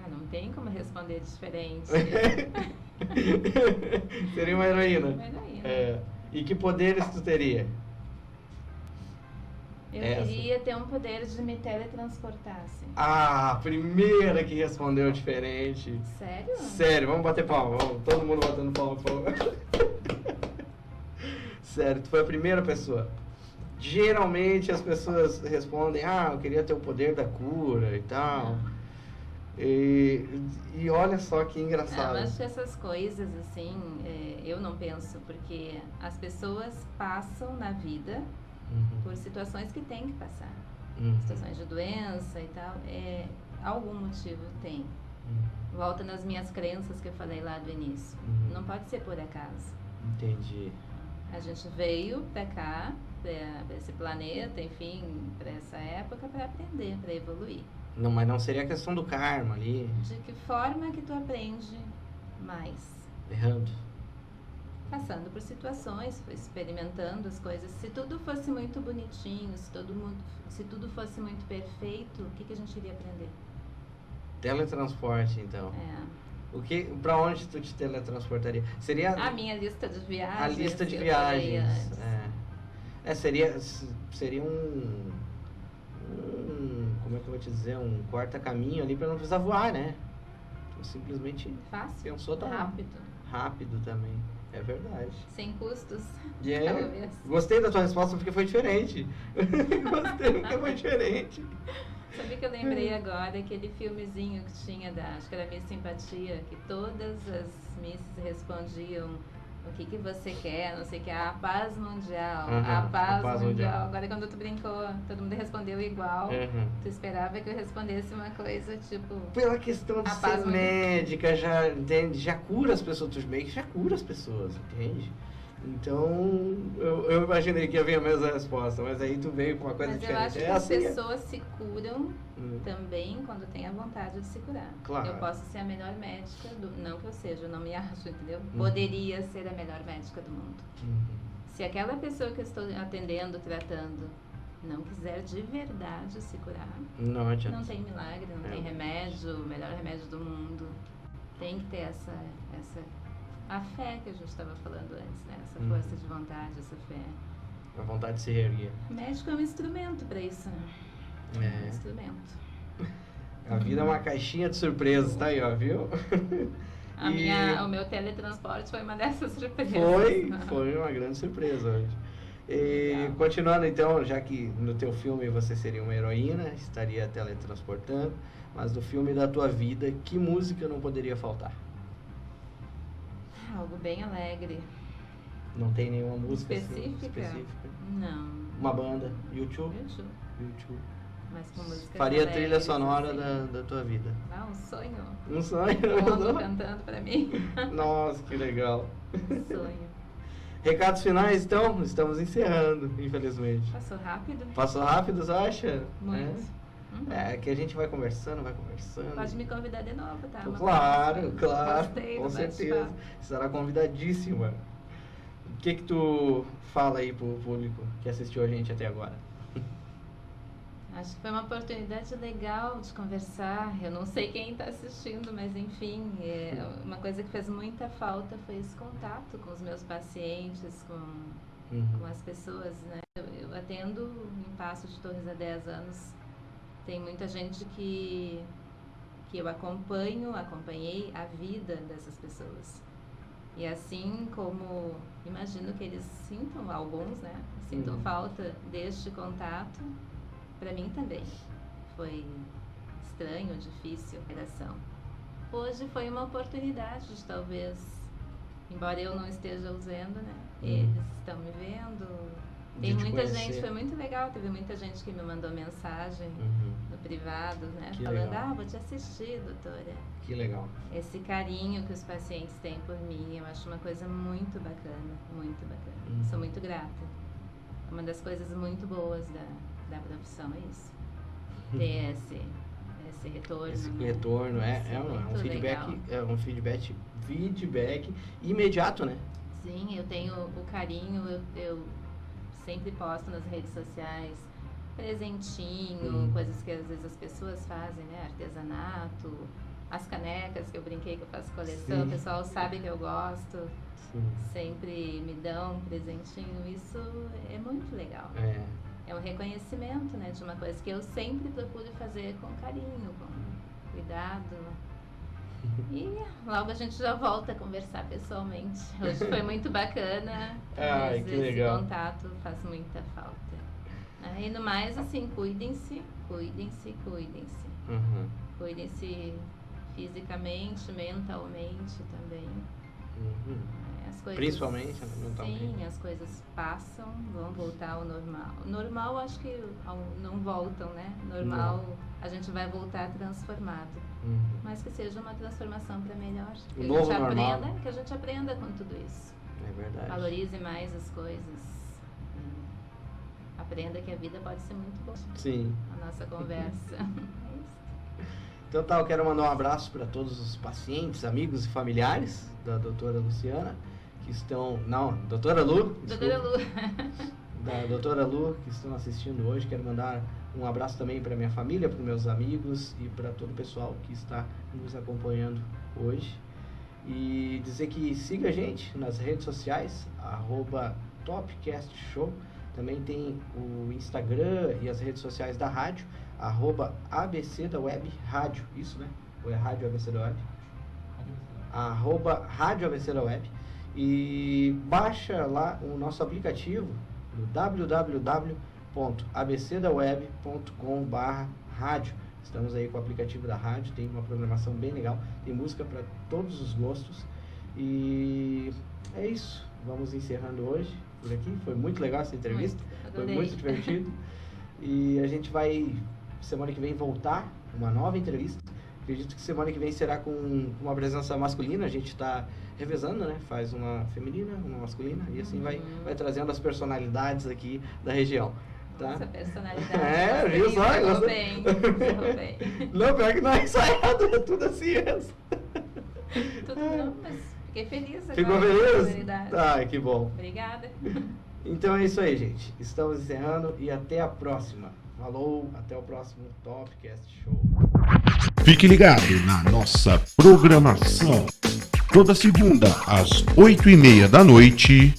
Ah, não tem como responder diferente. Seria uma heroína. Uma heroína. É. E que poderes tu teria? Eu Essa. queria ter um poder de me teletransportar, assim. Ah, a primeira que respondeu diferente. Sério? Sério, vamos bater palma. Vamos, todo mundo batendo palma, por favor. Sério, tu foi a primeira pessoa. Geralmente as pessoas respondem, eu queria ter o poder da cura e tal. E olha só que engraçado. Não, acho que essas coisas, assim, eu não penso, porque as pessoas passam na vida por situações que tem que passar. Situações de doença e tal. Algum motivo tem. Volta nas minhas crenças que eu falei lá do início. Não pode ser por acaso. Entendi. A gente veio pra cá, pra esse planeta, enfim, pra essa época, pra aprender, pra evoluir. Não, mas não seria a questão do karma ali, De que forma que tu aprende mais? errando. Passando por situações, experimentando as coisas. Se tudo fosse muito bonitinho, se tudo fosse muito perfeito, o que a gente iria aprender? Teletransporte, então. Pra onde tu te teletransportaria? Seria A minha lista de viagens. a lista de que eu falei viagens. antes. Seria um. Como é que eu vou te dizer? Um quarta-caminho ali pra não precisar voar, né? Tu simplesmente Fácil, pensou, tá lá. rápido, Rápido também. É verdade. sem custos. É, gostei da tua resposta porque foi diferente. Gostei porque foi diferente. Sabe que eu lembrei agora aquele filmezinho que tinha acho que era Miss Simpatia, que todas as misses respondiam o que você quer, não sei o que, a paz mundial, a paz mundial. Agora quando tu brincou, todo mundo respondeu igual. Tu esperava que eu respondesse uma coisa tipo... Pela questão de A paz ser mundial. médica, já cura as pessoas, tu meio que já cura as pessoas, entende? Então, eu imaginei que ia vir a mesma resposta, mas aí tu veio com uma coisa Mas eu diferente. acho que as pessoas se curam também quando tem a vontade de se curar. Claro. Eu posso ser a melhor médica, não que eu seja, eu não me acho, entendeu? Poderia ser a melhor médica do mundo. Se aquela pessoa que eu estou atendendo, tratando, não quiser de verdade se curar, Não adianta. não tem milagre, não tem remédio, o melhor remédio do mundo. Tem que ter a fé que a gente estava falando antes, né? Essa força de vontade, essa fé. A vontade de se reerguer. O médico é um instrumento para isso, né? É um instrumento. A vida é uma caixinha de surpresas, tá aí, ó, viu? O meu teletransporte foi uma dessas surpresas. Foi uma grande surpresa hoje. E, continuando então, já que no teu filme você seria uma heroína, estaria teletransportando, mas no filme da tua vida, que música não poderia faltar? Algo bem alegre. Não tem nenhuma música Específica? Assim, Não. Uma banda? YouTube? YouTube. Mas com música Faria alegres, trilha sonora assim. da tua vida. Ah, um sonho. Um sonho? Um mundo cantando pra mim. Nossa, que legal. Um sonho. Recados finais, então? Estamos encerrando, infelizmente. Passou rápido? Passou rápido, você acha? Muito. É que a gente vai conversando. Pode me convidar de novo, tá? Claro. Gostei Com do certeza. bate-papo. Estará convidadíssima. O que tu fala aí pro público que assistiu a gente até agora? Acho que foi uma oportunidade legal de conversar. Eu não sei quem está assistindo, mas enfim, uma coisa que fez muita falta foi esse contato com os meus pacientes, com as pessoas, né? Eu atendo em Passo de Torres há 10 anos. Tem muita gente que eu acompanhei a vida dessas pessoas. E assim como imagino que eles sintam, alguns, né? Sintam falta deste contato. Para mim também foi estranho, difícil a relação. Hoje foi uma oportunidade de talvez, embora eu não esteja usando, né? Eles estão me vendo. Tem muita gente, foi muito legal, teve muita gente que me mandou mensagem no privado, né? Que falando, legal. vou te assistir, doutora. Que legal. Esse carinho que os pacientes têm por mim, eu acho uma coisa muito bacana, muito bacana. Sou muito grata. É uma das coisas muito boas da profissão, é isso. Ter esse retorno. Esse né? retorno é um feedback, feedback imediato, né? Sim, eu tenho o carinho, eu sempre posto nas redes sociais presentinho, coisas que às vezes as pessoas fazem, né? Artesanato, as canecas que eu brinquei que eu faço coleção, o pessoal sabe que eu gosto. Sempre me dão um presentinho, isso é muito legal. É um reconhecimento, né, de uma coisa que eu sempre procuro fazer com carinho, com cuidado. E logo a gente já volta a conversar pessoalmente. Hoje foi muito bacana, mas que esse legal. contato faz muita falta. E no mais, assim, cuidem-se. Cuidem-se fisicamente, mentalmente também. As coisas, Principalmente mentalmente. Sim, as coisas passam, vão voltar ao normal. O normal acho que não voltam, né? Normal a gente vai voltar transformado. Mas que seja uma transformação para melhor. Que Novo normal. Que a gente aprenda com tudo isso. É verdade. Valorize mais as coisas. Aprenda que a vida pode ser muito boa. Sim. A nossa conversa. É isso. Então tá, eu quero mandar um abraço para todos os pacientes, amigos e familiares da doutora Luciana, que estão... Não, doutora Lu. Doutora Lu. Da doutora Lu, que estão assistindo hoje. Quero mandar um abraço também para minha família, para meus amigos e para todo o pessoal que está nos acompanhando hoje. E dizer que siga a gente nas redes sociais, @topcastshow. Também tem o Instagram e as redes sociais da rádio, @ABC da Web Rádio. Isso, né? Ou é Rádio ABC da Web? Rádio ABC da Web. E baixa lá o nosso aplicativo no www.abcdaweb.com/rádio. Estamos aí com o aplicativo da rádio, tem uma programação bem legal, tem música para todos os gostos. E é isso, vamos encerrando hoje por aqui. Foi muito legal essa entrevista, foi muito divertido. E a gente vai semana que vem voltar uma nova entrevista Acredito que semana que vem será com uma presença masculina, a gente está revezando, né? Faz uma feminina, uma masculina, e assim vai trazendo as personalidades aqui da região. Tá? Essa personalidade. Viu só? Errou bem. Não, pior que não é ensaiado, é tudo assim mesmo. Tudo não, mas fiquei feliz agora. Ficou feliz? Tá, que bom. Obrigada. Então é isso aí, gente. Estamos encerrando e até a próxima. Falou, até o próximo Topcast Show. Fique ligado na nossa programação. Toda segunda, às 8h30 da noite.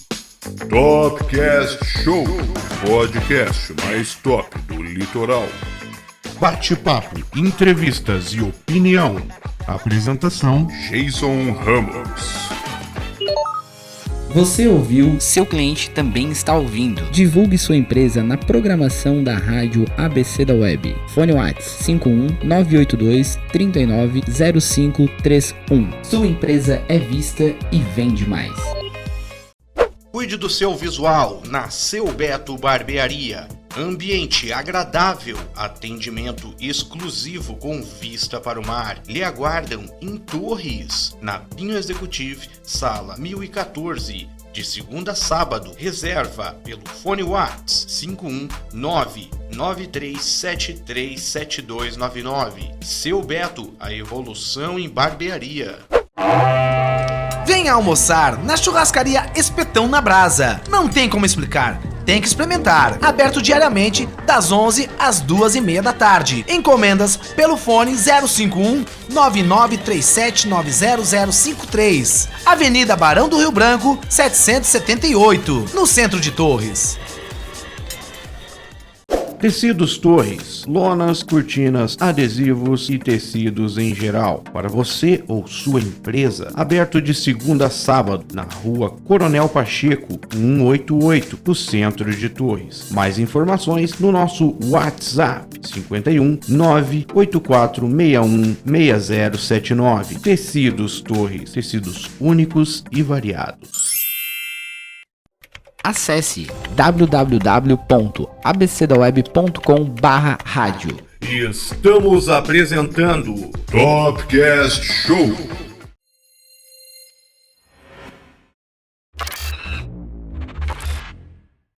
Topcast Show, podcast mais top do litoral. Bate-papo, entrevistas e opinião. Apresentação: Jason Ramos. Você ouviu, seu cliente também está ouvindo. Divulgue sua empresa na programação da rádio ABC da Web. Fone Whats 51-982 390531. Sua empresa é vista e vende mais. Cuide do seu visual na Seu Beto Barbearia. Ambiente agradável, atendimento exclusivo com vista para o mar. Lhe aguardam em Torres, na Pinho Executive, sala 1014, de segunda a sábado. Reserva pelo fone Whats 51993737299. Seu Beto, a evolução em barbearia. Venha almoçar na churrascaria Espetão na Brasa. Não tem como explicar, tem que experimentar. Aberto diariamente das 11 às 2h30 da tarde. Encomendas pelo fone 051 9937900053. Avenida Barão do Rio Branco, 778, no centro de Torres. Tecidos Torres, lonas, cortinas, adesivos e tecidos em geral. Para você ou sua empresa. Aberto de segunda a sábado, na rua Coronel Pacheco, 188, no centro de Torres. Mais informações no nosso WhatsApp, 51 98461 6079. Tecidos Torres, tecidos únicos e variados. Acesse www.abcdaweb.com/rádio. Estamos apresentando Topcast Show.